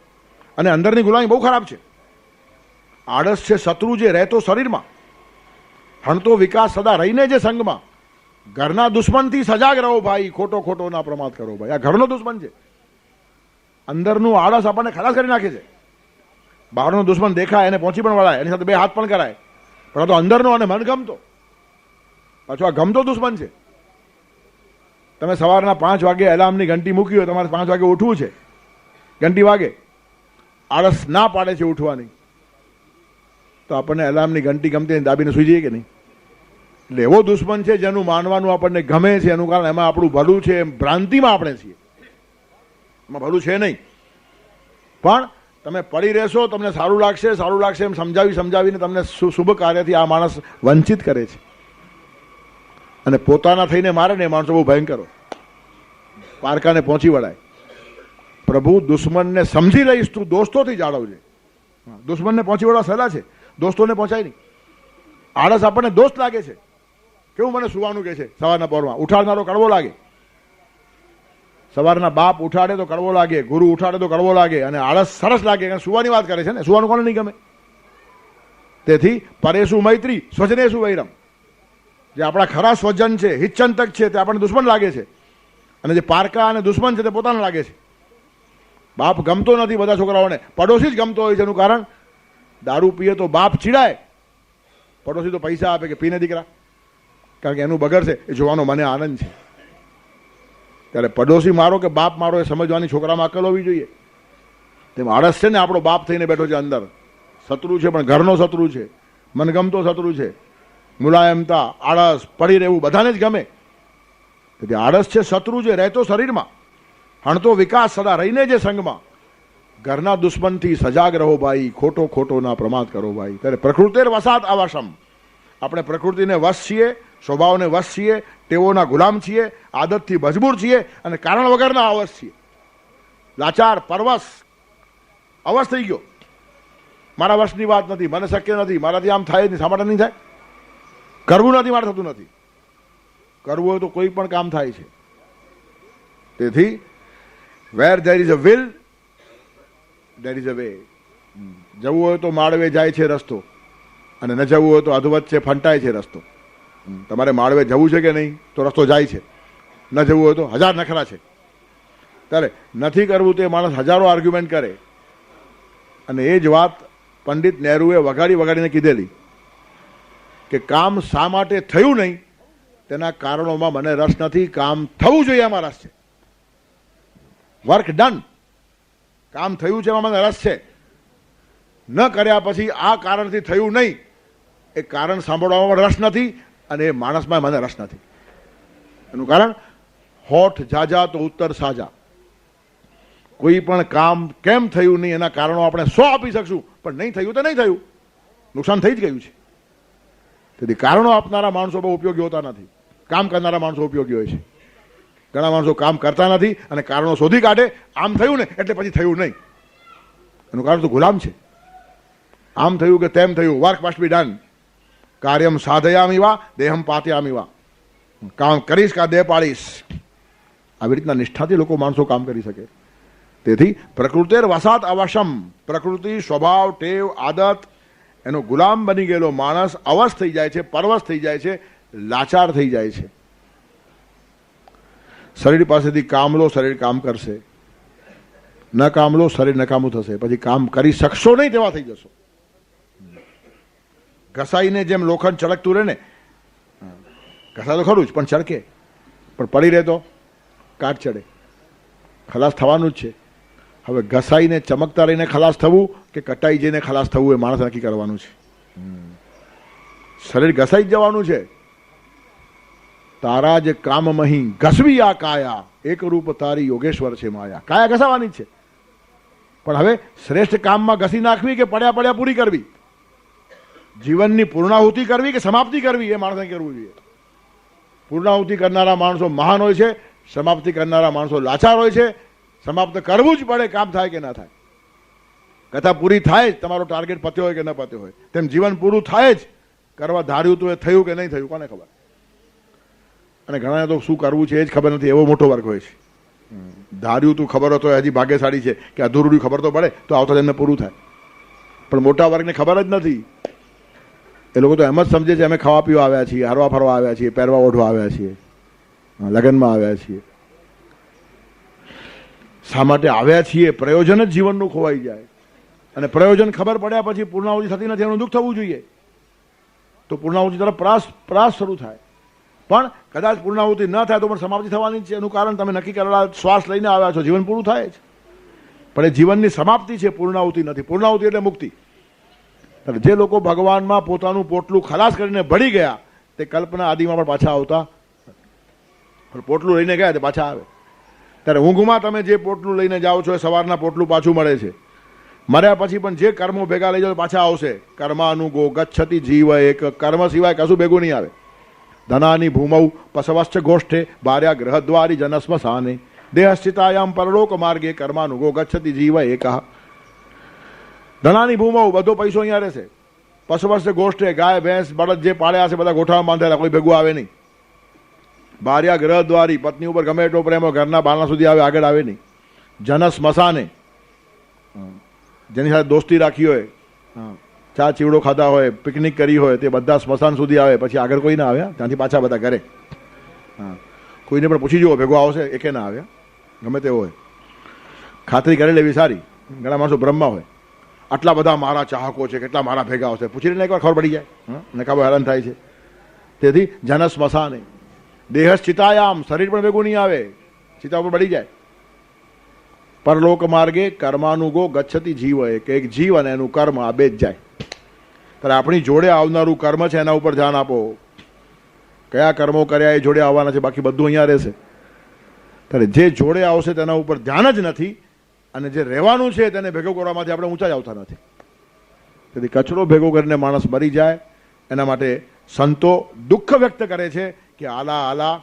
અને અંદરની ગુલામી બહુ ખરાબ છે. આળસ છે શત્રુ જે રહેતો શરીરમાં, હણતો વિકાસ સદા રહીને જે સંગમાં. ઘરના દુશ્મનથી સજાગ રહો ભાઈ, ખોટો ખોટો ના પ્રમાદ કરો ભાઈ. આ ઘરનો દુશ્મન છે. અંદરનું આળસ આપણને ખલાસ કરી નાખે છે. બહારનો દુશ્મન દેખાય એને પહોંચી પણ વળાય, એની સાથે 2 હાથ પણ કરાય, પણ તો અંદરનો અને મનગમતો, પાછો આ ગમતો દુશ્મન છે. તમે સવારના 5 વાગે એલાર્મની ઘંટી મૂકી હોય, તમારે 5 વાગે ઉઠવું છે, ઘંટી વાગે, આળસ ના પાડે છે ઉઠવાની, તો આપણને એલાર્મની ઘંટી ગમતી દાબીને સુઈ જઈએ કે નહીં? એટલે એવો દુશ્મન છે જેનું માનવાનું આપણને ગમે છે. એનું કારણ એમાં આપણું ભલું છે, એમ ભ્રાંતિમાં આપણે છીએ. એમાં ભલું છે નહીં. પણ તમે પડી રહેશો, તમને સારું લાગશે એમ સમજાવીને તમને શુભ કાર્યથી આ માણસ વંચિત કરે છે. અને પોતાના થઈને મારે ને એ માણસો બહુ ભયંકર, પારકાને પહોંચી વળાય. પ્રભુ દુશ્મનને સમજી લઈશ, તું દોસ્તોથી જાળવજે. દુશ્મનને પહોંચી વળવા સહેલા છે, દોસ્તોને પહોંચાય નહીં. આળસ આપણને દોસ્ત લાગે છે. કેવું મને સુવાનું કહે છે સવારના પહોરમાં, ઉઠાડનારો કડવો લાગે. સવારના બાપ ઉઠાડે તો કડવો લાગે, ગુરુ ઉઠાડે તો કડવો લાગે, અને આળસ સરસ લાગે. સુવાની વાત કરે છે ને, સુવાનું કોને નહીં ગમે? તેથી પરેશુ મૈત્રી, સ્વજનેશુ વૈરમ. જે આપણા ખરા સ્વજન છે, હિતચંતક છે, તે આપણને દુશ્મન લાગે છે. અને જે પારકા અને દુશ્મન છે તે પોતાને લાગે છે. બાપ ગમતો નથી બધા છોકરાઓને, પડોશી જ ગમતો હોય છે. એનું કારણ દારૂ પીએ તો બાપ ચીડાય, પડોશી તો પૈસા આપે કે પીને દીકરા, કારણ કે એનું બગડશે એ જોવાનો મને આનંદ છે. ત્યારે પડોશી મારો કે બાપ મારો એ સમજવાની છોકરામાં અકલ હોવી જોઈએ. તેમ આળસ છે ને આપણો બાપ થઈને બેઠો છે અંદર, શત્રુ છે, પણ ઘરનો શત્રુ છે, મનગમતો શત્રુ છે. મુલાયમતા, આળસ, પડી રહેવું બધાને જ ગમે. તેથી આળસ છે શત્રુ જે રહેતો શરીરમાં, હણતો વિકાસ સદા રહીને જે સંગમાં. ઘરના દુશ્મનથી સજાગ રહો ભાઈ, ખોટો ખોટો ના પ્રમાદ કરો ભાઈ. ત્યારે પ્રકૃતિ વસાત અવશમ. આપણે પ્રકૃતિને વશ છીએ, સ્વભાવને વશ છીએ, ટેવોના ગુલામ છીએ, આદતથી મજબૂર છીએ અને કારણ વગરના આવશ છીએ. લાચાર, પરવશ, અવશ થઈ ગયો, મારા વશની વાત નથી, મને શક્ય નથી, મારાથી આમ થાય જ નહીં. શા માટે નહીં થાય? કરવું નથી, મારે થતું નથી. કરવું હોય તો કોઈ પણ કામ થાય છે. તેથી where there is a will there is a way. જવું હોય તો માળવે જાય છે રસ્તો, અને ન જવું હોય તો અધવચ્ચે ફંટાય છે રસ્તો. તમારે માળવે જવું છે કે નહીં તો રસ્તો જાય છે, ન જવું હોય તો હજાર નખરા છે. ત્યારે નથી કરવું તે માણસ હજારો આર્ગ્યુમેન્ટ કરે. અને એ જ વાત પંડિત નહેરુએ વગાડીને કીધેલી કે કામ શા માટે થયું નહીં તેના કારણોમાં મને રસ નથી, કામ થવું જોઈએ એમાં રસ છે. વર્ક ડન, કામ થયું છે એમાં મને રસ છે. ન કર્યા પછી આ કારણથી થયું નહીં એ કારણ સાંભળવામાં રસ નથી, અને એ માણસમાં મને રસ નથી. એનું કારણ હોઠ જાજા તો ઉત્તર સાજા. કોઈ પણ કામ કેમ થયું નહીં એના કારણો આપણે 100 આપી શકશું, પણ નહીં થયું તો નહીં થયું, નુકસાન થઈ જ ગયું છે. તેથી કારણો આપનારા માણસો બહુ ઉપયોગી હોતા નથી, કામ કરનારા માણસો ઉપયોગી હોય છે. ઘણા માણસો કામ કરતા નથી અને કારણો શોધી કાઢે, આમ થયું ને એટલે પછી થયું નહીં. એનું કારણ તો ગુલામ છે. આમ થયું કે તેમ થયું, વર્ક મસ્ટ બી ડન. કાર્યમ સાધયામી વા દેહમ પાત્યામી વા. કામ કરીશ કા દેહ પાડીશ. આવી રીતના નિષ્ઠાથી લોકો માણસો કામ કરી શકે. તેથી પ્રકૃતિર વસાત અવશમ, પ્રકૃતિ સ્વભાવ ટેવ આદત એનો ગુલામ બની ગયેલો માણસ અવશ થઈ જાય છે, પરવશ થઈ જાય છે, લાચાર થઈ જાય છે. શરીર પાસેથી કામ લો, શરીર કામ કરશે. ન કામ લો, શરીર નકામું થશે. પછી કામ કરી શકશો નહીં તેવા થઈ જશો. ઘસાઈને જેમ લોખંડ ચળકતું રહે ને, ઘસાય તો ખરું જ પણ ચળકે, પણ પડી રહે તો કાટ ચડે. ખલાસ થવાનું જ છે. હવે ઘસાઈને ચમકતા રહીને ખલાસ થવું કે કટાઈ જઈને ખલાસ થવું એ માણસ નક્કી કરવાનું છે. શરીર ઘસાઈ જ જવાનું છે. તારા જ કામમહી ઘસવી આ કાયા, એક રૂપ તારી યોગેશ્વર છે માયા. કાયા ઘસાવાની જ છે, પણ હવે શ્રેષ્ઠ કામમાં ઘસી નાખવી કે પડ્યા પડ્યા પૂરી કરવી, જીવનની પૂર્ણાહુતિ કરવી કે સમાપ્તિ કરવી, એ માણસને કરવું જોઈએ. પૂર્ણાહુતિ કરનારા માણસો મહાન હોય છે, સમાપ્તિ કરનારા માણસો લાચાર હોય છે. સમાપ્ત કરવું જ પડે, કામ થાય કે ના થાય. કથા પૂરી થાય જ, તમારો ટાર્ગેટ પત્યો હોય કે ન પત્યો હોય. તેમ જીવન પૂરું થાય જ, કરવા ધાર્યું તો એ થયું કે નહીં થયું કોને ખબર. અને ઘણા તો શું કરવું છે એ જ ખબર નથી, એવો મોટો વર્ગ હોય છે. ધાર્યું તું ખબર હતો હજી ભાગ્યશાળી છે કે અધૂરું ખબર તો પડે તો આવતા એમને પૂરું થાય. પણ મોટા વર્ગને ખબર જ નથી. એ લોકો તો એમ જ સમજે છે અમે ખાવા પીવા આવ્યા છીએ, હરવા ફરવા આવ્યા છીએ, પહેરવા ઓઢવા આવ્યા છીએ, લગ્નમાં આવ્યા છીએ. શા માટે આવ્યા છીએ? પ્રયોજન જ જીવનનું ખોવાઈ જાય. અને પ્રયોજન ખબર પડ્યા પછી પૂર્ણાહુતિ થતી નથી, એનું દુઃખ થવું જોઈએ. તો પૂર્ણાહુતિ તરફ પ્રયાસ શરૂ થાય. પણ કદાચ પૂર્ણાહુતિ ન થાય તો પણ સમાપ્તિ થવાની જ છે. એનું કારણ તમે નક્કી કરેલા શ્વાસ લઈને આવ્યા છો, જીવન પૂરું થાય જ. પણ એ જીવનની સમાપ્તિ છે, પૂર્ણાહુતિ નથી. પૂર્ણાહુતિ એટલે મુક્તિ. જે લોકો ભગવાનમાં પોતાનું પોટલું ખલાસ કરીને ભળી ગયા તે કલ્પના આદિમાં પણ પાછા આવતા, પણ પોટલું લઈને ગયા તે પાછા આવે. ત્યારે ઊંઘમાં તમે જે પોટલું લઈને જાઓ છો એ સવારના પોટલું પાછું મળે છે. મર્યા પછી પણ જે કર્મો ભેગા લઈ જાઓ પાછા આવશે. કર્માનુગો ગચ્છતિ જીવ એક, કર્મ સિવાય કશું ભેગું નહીં આવે. ધનાની ભૂમૌ પસવશ્ચ ગોષ્ઠે ભાર્યા ગ્રહદ્વારી જનસ્મશાને દેહસ્થિતાયામ પરલોક માર્ગે કર્માનુગો ગચ્છતિ જીવ એક. ધનાની ભૂમૌ બધો પૈસો અહીંયા રહેશે. પસવશ્ચ ગોષ્ઠે ગાય ભેંસ બળદ જે પાળ્યા છે બધા ગોઠામાં બાંધેલા, કોઈ ભેગું આવે નહીં. ભાર્યા ગ્રહદ્વારી, પત્ની ઉપર ગમે એટલો પ્રેમ હોય, ઘરના બારણા સુધી આવે, આગળ આવે નહીં. જન સ્મશાને, જેની સાથે દોસ્તી રાખી હોય, ચા ચીવડો ખાધા હોય, પિકનિક કરી હોય, તે બધા સ્મશાન સુધી આવે, પછી આગળ કોઈ ના આવ્યા, ત્યાંથી પાછા બધા ઘરે. કોઈને પણ પૂછી જુઓ ભેગો આવશે, એકે ના આવ્યા, ગમે તેવો હોય. ખાતરી કરી લેવી સારી. ઘણા માણસો બ્રહ્મા હોય, આટલા બધા મારા ચાહકો છે, કેટલા મારા ભેગા આવશે, પૂછી લઈને એકવાર ખબર પડી જાય, નકાબો હેરાન થાય છે. તેથી જન સ્મશાને દેહ ચિતાયામ, શરીર પણ ભેગું નહીં આવે, ચિતા ઉપર બળી જાય. પરલોક માર્ગે કર્માનુગો ગચ્છતિ જીવ એક, જીવ અને એનું કર્મ આ બે જ જાય. ત્યારે આપણી જોડે આવનારું કર્મ છે એના ઉપર ધ્યાન આપો. કયા કર્મો કર્યા એ જોડે આવવાના છે, બાકી બધું અહીંયા રહેશે. ત્યારે જે જોડે આવશે તેના ઉપર ધ્યાન જ નથી, અને જે રહેવાનું છે તેને ભેગો કરવામાંથી આપણે ઊંચા જ આવતા નથી. તેથી કચરો ભેગો કરીને માણસ મરી જાય. એના માટે સંતો દુઃખ વ્યક્ત કરે છે કે આલા આલા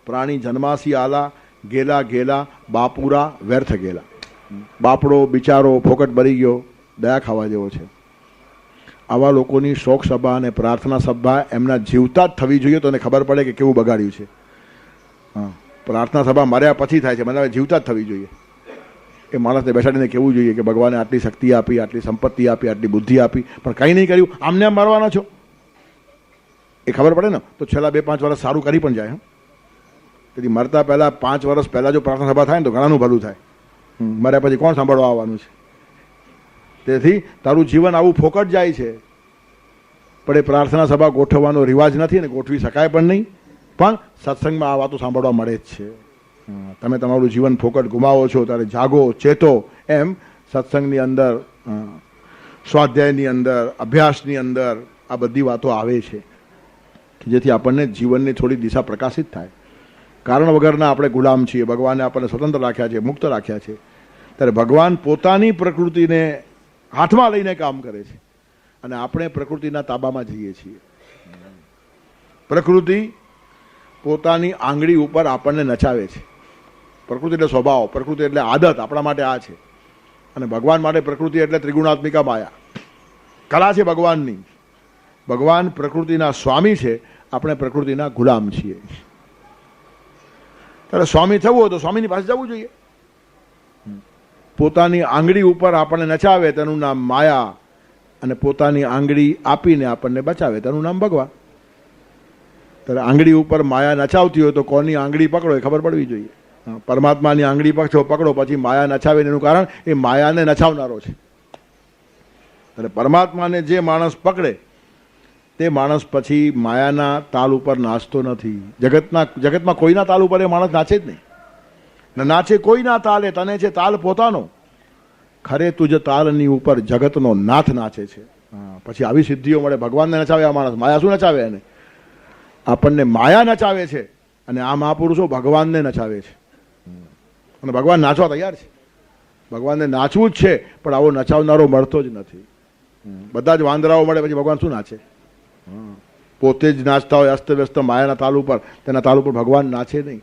પ્રાણી જન્માસી આલા, ગેલા ગેલા બાપુરા વ્યર્થ ગેલા. બાપડો બિચારો ફોકટ ભરી ગયો, દયા ખાવા જેવો છે. આવા લોકોની શોક સભા અને પ્રાર્થના સભા એમના જીવતા જ થવી જોઈએ, તો એને ખબર પડે કે કેવું બગાડ્યું છે. હા, પ્રાર્થના સભા મર્યા પછી થાય છે, મને જીવતા જ થવી જોઈએ. એ માણસને બેસાડીને કહેવું જોઈએ કે ભગવાને આટલી શક્તિ આપી, આટલી સંપત્તિ આપી, આટલી બુદ્ધિ આપી, પણ કંઈ નહીં કર્યું, આમને આમ મરવાના છો. એ ખબર પડે ને તો છેલ્લા 2-5 વર્ષ સારું કરી પણ જાય. તેથી મરતા પહેલાં 5 વર્ષ પહેલાં જો પ્રાર્થના સભા થાય ને તો ઘણાનું ભલું થાય. મર્યા પછી કોણ સાંભળવા આવવાનું છે? તેથી તારું જીવન આવું ફોકટ જાય છે. પણ એ પ્રાર્થના સભા ગોઠવવાનો રિવાજ નથી ને ગોઠવી શકાય પણ નહીં, પણ સત્સંગમાં આ વાતો સાંભળવા મળે જ છે. તમે તમારું જીવન ફોકટ ગુમાવો છો ત્યારે જાગો, ચેતો. એમ સત્સંગની અંદર, સ્વાધ્યાયની અંદર, અભ્યાસની અંદર આ બધી વાતો આવે છે, જેથી આપણને જીવનની થોડી દિશા પ્રકાશિત થાય. કારણ વગરના આપણે ગુલામ છીએ. ભગવાને આપણને સ્વતંત્ર રાખ્યા છે, મુક્ત રાખ્યા છે. ત્યારે ભગવાન પોતાની પ્રકૃતિને હાથમાં લઈને કામ કરે છે અને આપણે પ્રકૃતિના તાબામાં જઈએ છીએ. પ્રકૃતિ પોતાની આંગળી ઉપર આપણને નચાવે છે. પ્રકૃતિ એટલે સ્વભાવ, પ્રકૃતિ એટલે આદત આપણા માટે આ છે. અને ભગવાન માટે પ્રકૃતિ એટલે ત્રિગુણાત્મિકા માયા, કલા છે ભગવાનની. ભગવાન પ્રકૃતિના સ્વામી છે, આપણે પ્રકૃતિના ગુલામ છીએ. ત્યારે સ્વામી થવું હોય તો સ્વામીની પાસે જવું જોઈએ. પોતાની આંગળી ઉપર આપણને નચાવે તેનું નામ માયા, અને પોતાની આંગળી આપીને આપણને બચાવે તેનું નામ ભગવાન. ત્યારે આંગળી ઉપર માયા નચાવતી હોય તો કોની આંગળી પકડો એ ખબર પડવી જોઈએ. પરમાત્માની આંગળી પકડો પછી માયા નચાવે એનું કારણ એ માયાને નચાવનારો છે. અને પરમાત્માને જે માણસ પકડે તે માણસ પછી માયાના તાલ ઉપર નાચતો નથી. જગતમાં કોઈના તાલ ઉપર એ માણસ નાચે જ નહીં. નાચે કોઈના તાલે, તને છે તાલ પોતાનો. ખરે તુજ તાલની ઉપર જગતનો નાથ નાચે છે. પછી આવી સિદ્ધિઓ મળે. ભગવાનને નચાવે આ માણસ, માયા શું નચાવે એને? આપણને માયા નચાવે છે. અને આ મહાપુરુષો ભગવાનને નચાવે છે. અને ભગવાન નાચવા તૈયાર છે. ભગવાનને નાચવું જ છે, પણ આવો નચાવનારો મળતો જ નથી. બધા જ વાંદરાઓ મળે પછી ભગવાન શું નાચે? પોતે જ નાચતા હોય અસ્તવ્યસ્ત માયાના તાલ ઉપર, તેના તાલ ઉપર ભગવાન નાચે નહીં.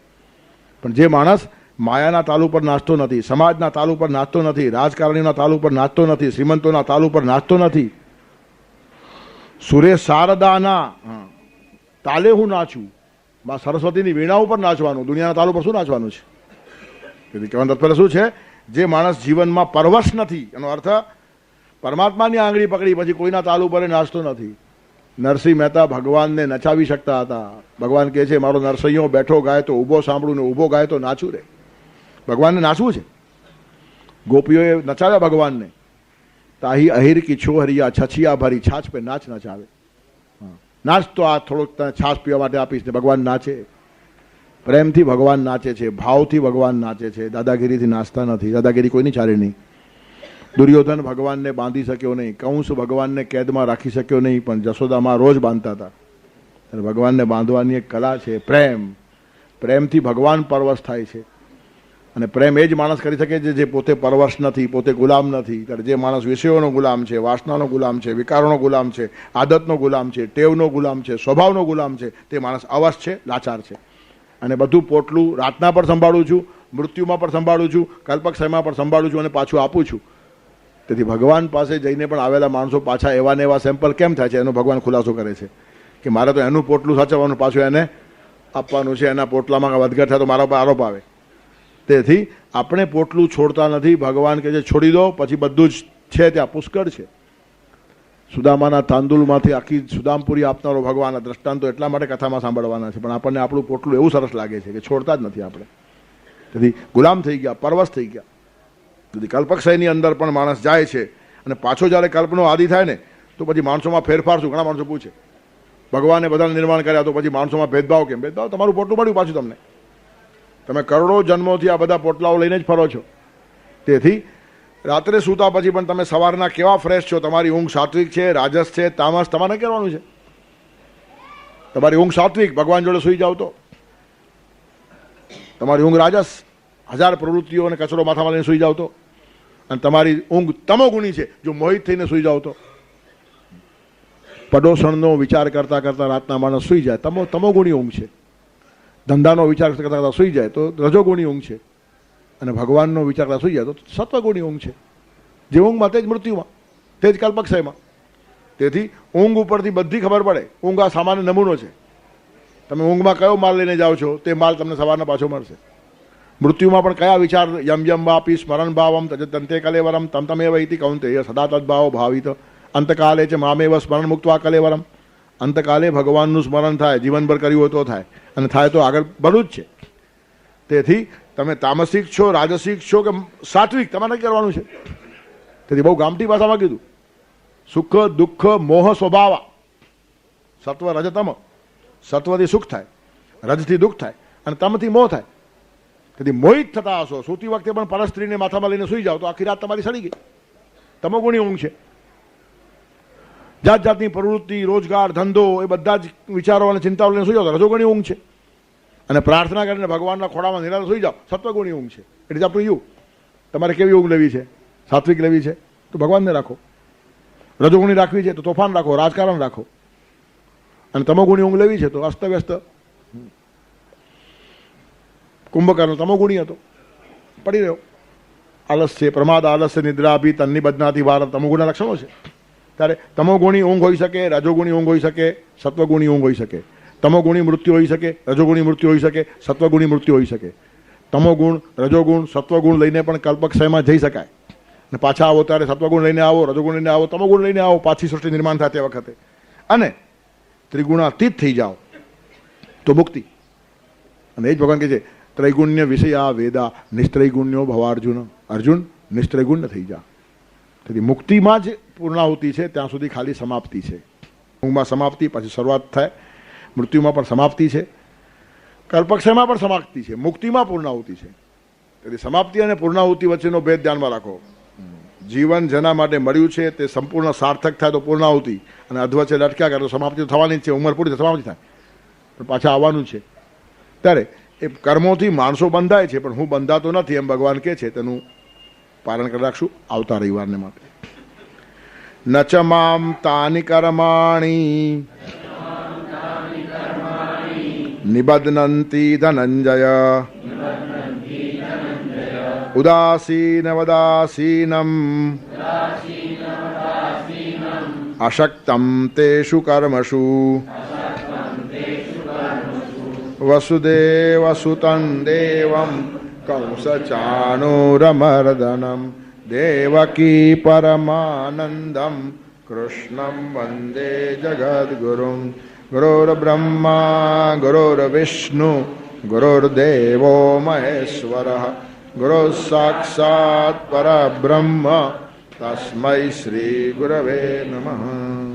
પણ જે માણસ માયાના તાલ ઉપર નાચતો નથી, સમાજના તાલ ઉપર નાચતો નથી, રાજકારણીના તાલ ઉપર નાચતો નથી, શ્રીમંતોના તાલ ઉપર નાચતો નથી, સુરેશ શારદાના તાલે હું નાચું, માં સરસ્વતીની વીણા ઉપર નાચવાનું, દુનિયાના તાલ ઉપર શું નાચવાનું છે? તેથી કહેવાનું તાત્પર્ય શું છે? જે માણસ જીવનમાં પરવશ નથી, એનો અર્થ પરમાત્માની આંગળી પકડી પછી કોઈના તાલ ઉપર નાચતો નથી. નરસિંહ મહેતા ભગવાનને નચાવી શકતા હતા. ભગવાન કહે છે મારો નરસિંહો બેઠો ગાય તો ઊભો સાંભળું ને ઊભો ગાય તો નાચું રે. ભગવાનને નાચવું છે. ગોપીઓએ નચાવ્યા ભગવાનને. તાહી અહિર કી છોહરિયા છછિયા ભરી છાછ પે નાચ નચાવે. નાચ તો આ થોડોક છાશ પીવા માટે આપીશ ને ભગવાન નાચે. પ્રેમથી ભગવાન નાચે છે, ભાવથી ભગવાન નાચે છે. દાદાગીરીથી નાચતા નથી. દાદાગીરી કોઈની ચાલે નહીં. દુર્યોધન ભગવાનને બાંધી શક્યો નહીં, કંસ ભગવાનને કેદમાં રાખી શક્યો નહીં, પણ જશોદામાં રોજ બાંધતા હતા. ત્યારે ભગવાનને બાંધવાની એક કલા છે, પ્રેમ. પ્રેમથી ભગવાન પરવશ થાય છે. અને પ્રેમ એ જ માણસ કરી શકે છે જે પોતે પરવશ નથી, પોતે ગુલામ નથી. ત્યારે જે માણસ વિષયોનો ગુલામ છે, વાસનાનો ગુલામ છે, વિકારોનો ગુલામ છે, આદતનો ગુલામ છે, ટેવનો ગુલામ છે, સ્વભાવનો ગુલામ છે, તે માણસ અવશ છે, લાચાર છે. અને બધું પોટલું રાતના પર સંભાળું છું, મૃત્યુમાં પણ સંભાળું છું, કલ્પક્ષયમાં પણ સંભાળું છું અને પાછું આપું છું. તેથી ભગવાન પાસે જઈને પણ આવેલા માણસો પાછા એવા ને એવા સેમ્પલ કેમ થાય છે એનો ભગવાન ખુલાસો કરે છે કે મારે તો એનું પોટલું સાચવવાનું, પાછું એને આપવાનું છે. એના પોટલામાં વધઘટ થાય તો મારા પર આરોપ આવે. તેથી આપણે પોટલું છોડતા નથી. ભગવાન કહે છે છોડી દો, પછી બધું જ છે ત્યાં પુષ્કળ છે. સુદામાના તાંદુલમાંથી આખી સુદામપુરી આપનારો ભગવાન. દ્રષ્ટાંતો એટલા માટે કથામાં સાંભળવાના છે, પણ આપણને આપણું પોટલું એવું સરસ લાગે છે કે છોડતા જ નથી આપણે. તેથી ગુલામ થઈ ગયા, પરવશ થઈ ગયા. તેથી કલ્પક્ષયની અંદર પણ માણસ જાય છે અને પાછો જ્યારે કલ્પનો આદિ થાય ને તો પછી માણસોમાં ફેરફાર શું? ઘણા માણસો પૂછે ભગવાને બધાને નિર્માણ કર્યા તો પછી માણસોમાં ભેદભાવ કેમ? ભેદભાવ તમારું પોટલું મળ્યું પાછું તમને. તમે કરોડો જન્મોથી આ બધા પોટલાઓ લઈને જ ફરો છો. તેથી રાત્રે સૂતા પછી પણ તમે સવારના કેવા ફ્રેશ છો? તમારી ઊંઘ સાત્વિક છે, રાજસ છે, તામસ? તમારે કહેવાનું છે તમારી ઊંઘ સાત્વિક, ભગવાન જોડે સૂઈ જાવ તો. તમારી ઊંઘ રાજસ, 1000 પ્રવૃત્તિઓ અને કચરો માથામાં લઈને સૂઈ જાવ તો. અને તમારી ઊંઘ તમોગુણી છે, જો મોહિત થઈને સૂઈ જાવ તો. પડોશણનો વિચાર કરતા કરતા રાતના માણસ સૂઈ જાય, તમોગુણી ઊંઘ છે. ધંધાનો વિચાર કરતા કરતા સૂઈ જાય તો રજોગુણી ઊંઘ છે. અને ભગવાનનો વિચાર કરતા સુઈ જાય તો સત્વગુણી ઊંઘ છે. જે ઊંઘમાં તે જ મૃત્યુમાં, તે જ કલ્પક્ષયમાં. તેથી ઊંઘ ઉપરથી બધી ખબર પડે. ઊંઘ આ સામાન્ય નમૂનો છે. તમે ઊંઘમાં કયો માલ લઈને જાઓ છો તે માલ તમને સવારના પાછો મળશે. મૃત્યુમાં પણ કયા વિચાર યમ યમ વાપી સ્મરણ ભાવમ તજંતે કલેવરમ તમ તમેવ ઇતિ કૌંતેય સદા તદ્ભાવ ભાવિત અંતકાલે છે મામેવ સ્મરણ મુક્ત્વા કલેવરમ. અંતકાલે ભગવાનનું સ્મરણ થાય, જીવનભર કર્યું હોય તો થાય, અને થાય તો આગળ બધું જ છે. તેથી તમે તામસિક છો, રાજસિક છો કે સાત્વિક, તમારે નક્કી કરવાનું છે. તેથી બહુ ગામઠી ભાષામાં કીધું, સુખ દુઃખ મોહ સ્વભાવ. સત્વ રજતમ. સત્વથી સુખ થાય, રજથી દુઃખ થાય, અને તમથી મોહ થાય. તેથી મોહિત થતા હશો. સૂતી વખતે પણ પરસ્ત્રીને માથામાં લઈને સુઈ જાઓ તો આખી રાત તમારી સડી ગઈ. તમોગુણી ઊંઘ છે. જાત જાતની પ્રવૃત્તિ, રોજગાર, ધંધો, એ બધા જ વિચારો અને ચિંતાઓ લઈને સુઈ જાઓ તો રજોગુણી ઊંઘ છે. અને પ્રાર્થના કરીને ભગવાનના ખોળામાં નિરાશ સુઈ જાઓ, સત્વગુણી ઊંઘ છે. એટલે આપણું યુ તમારે કેવી ઊંઘ લેવી છે? સાત્વિક લેવી છે તો ભગવાનને રાખો. રજોગુણી રાખવી છે તો તોફાન રાખો, રાજકારણ રાખો. અને તમોગુણી ઊંઘ લેવી છે તો અસ્તવ્યસ્ત. કુંભકર્ણ તમોગુણી હતો, પડી રહ્યો. આલસ્ય, પ્રમાદ, આલસ્ય, નિદ્રા બી તન્ની બદનાથી વાર તમોગુણના લક્ષણો છે. ત્યારે તમોગુણી ઊંઘ હોઈ શકે, રજોગુણી ઊંઘ હોઈ શકે, સત્વગુણી ઊંઘ હોઈ શકે. તમોગુણી મૃત્યુ હોઈ શકે, રજોગુણી મૃત્યુ હોઈ શકે, સત્વગુણી મૃત્યુ હોઈ શકે. તમોગુણ, રજોગુણ, સત્વગુણ લઈને પણ કલ્પક્ષયમાં જઈ શકાય. અને પાછા આવો ત્યારે સત્વગુણ લઈને આવો, રજોગુણ લઈને આવો, તમોગુણ લઈને આવો, પાછી સૃષ્ટિ નિર્માણ થાય તે વખતે. અને ત્રિગુણાતીત થઈ જાઓ તો મુક્તિ. અને એ જ ભગવાન કહે છે ત્રૈગુણ્ય વિષયા વેદા નિસ્ત્રૈગુણ્યો ભવાર્જુન. અર્જુન નિસ્ત્રૈગુણ્ય થઈ જા. તેથી મુક્તિમાં જ પૂર્ણાહુતિ છે, ત્યાં સુધી ખાલી સમાપ્તિ છે. ઊંઘમાં સમાપ્તિ, પછી શરૂઆત થાય. મૃત્યુમાં પણ સમાપ્તિ છે, કલ્પક્ષયમાં પણ સમાપ્તિ છે, મુક્તિમાં પૂર્ણાહુતિ છે. તેથી સમાપ્તિ અને પૂર્ણાહુતિ વચ્ચેનો ભેદ ધ્યાનમાં રાખો. જીવન જેના માટે મળ્યું છે તે સંપૂર્ણ સાર્થક થાય તો પૂર્ણાહુતિ, અને અધવચ્ચે લટક્યા કરે તો સમાપ્તિ થવાની જ છે. ઉંમર પૂરી સમાપ્તિ થાય પણ પાછા આવવાનું છે. ત્યારે એ કર્મોથી માણસો બંધાય છે, પણ હું બંધાતો નથી એમ ભગવાન કહે છે. તેનું પાલન કરી રાખશું આવતા રવિવારને માટે. ન ચ મામ તાની કર્માણી નિબધ્નંતિ ધનંજય ઉદાસીન વદાસીનમ અશક્તમ તેષુ કર્મસુ વસુદેવ સુતં દેવમ કંસચાણૂરમર્દનમ દેવકી પરમાનંદમ કૃષ્ણમ વંદે જગદ્ગુરુમ. ગુરુર્બ્રહ્મા ગુરુર્વિષ્ણુ ગુરુર્દેવો મહેશ્વરઃ ગુરુ સાક્ષાત પરબ્રહ્મ તસ્મૈ શ્રી ગુરવે નમઃ.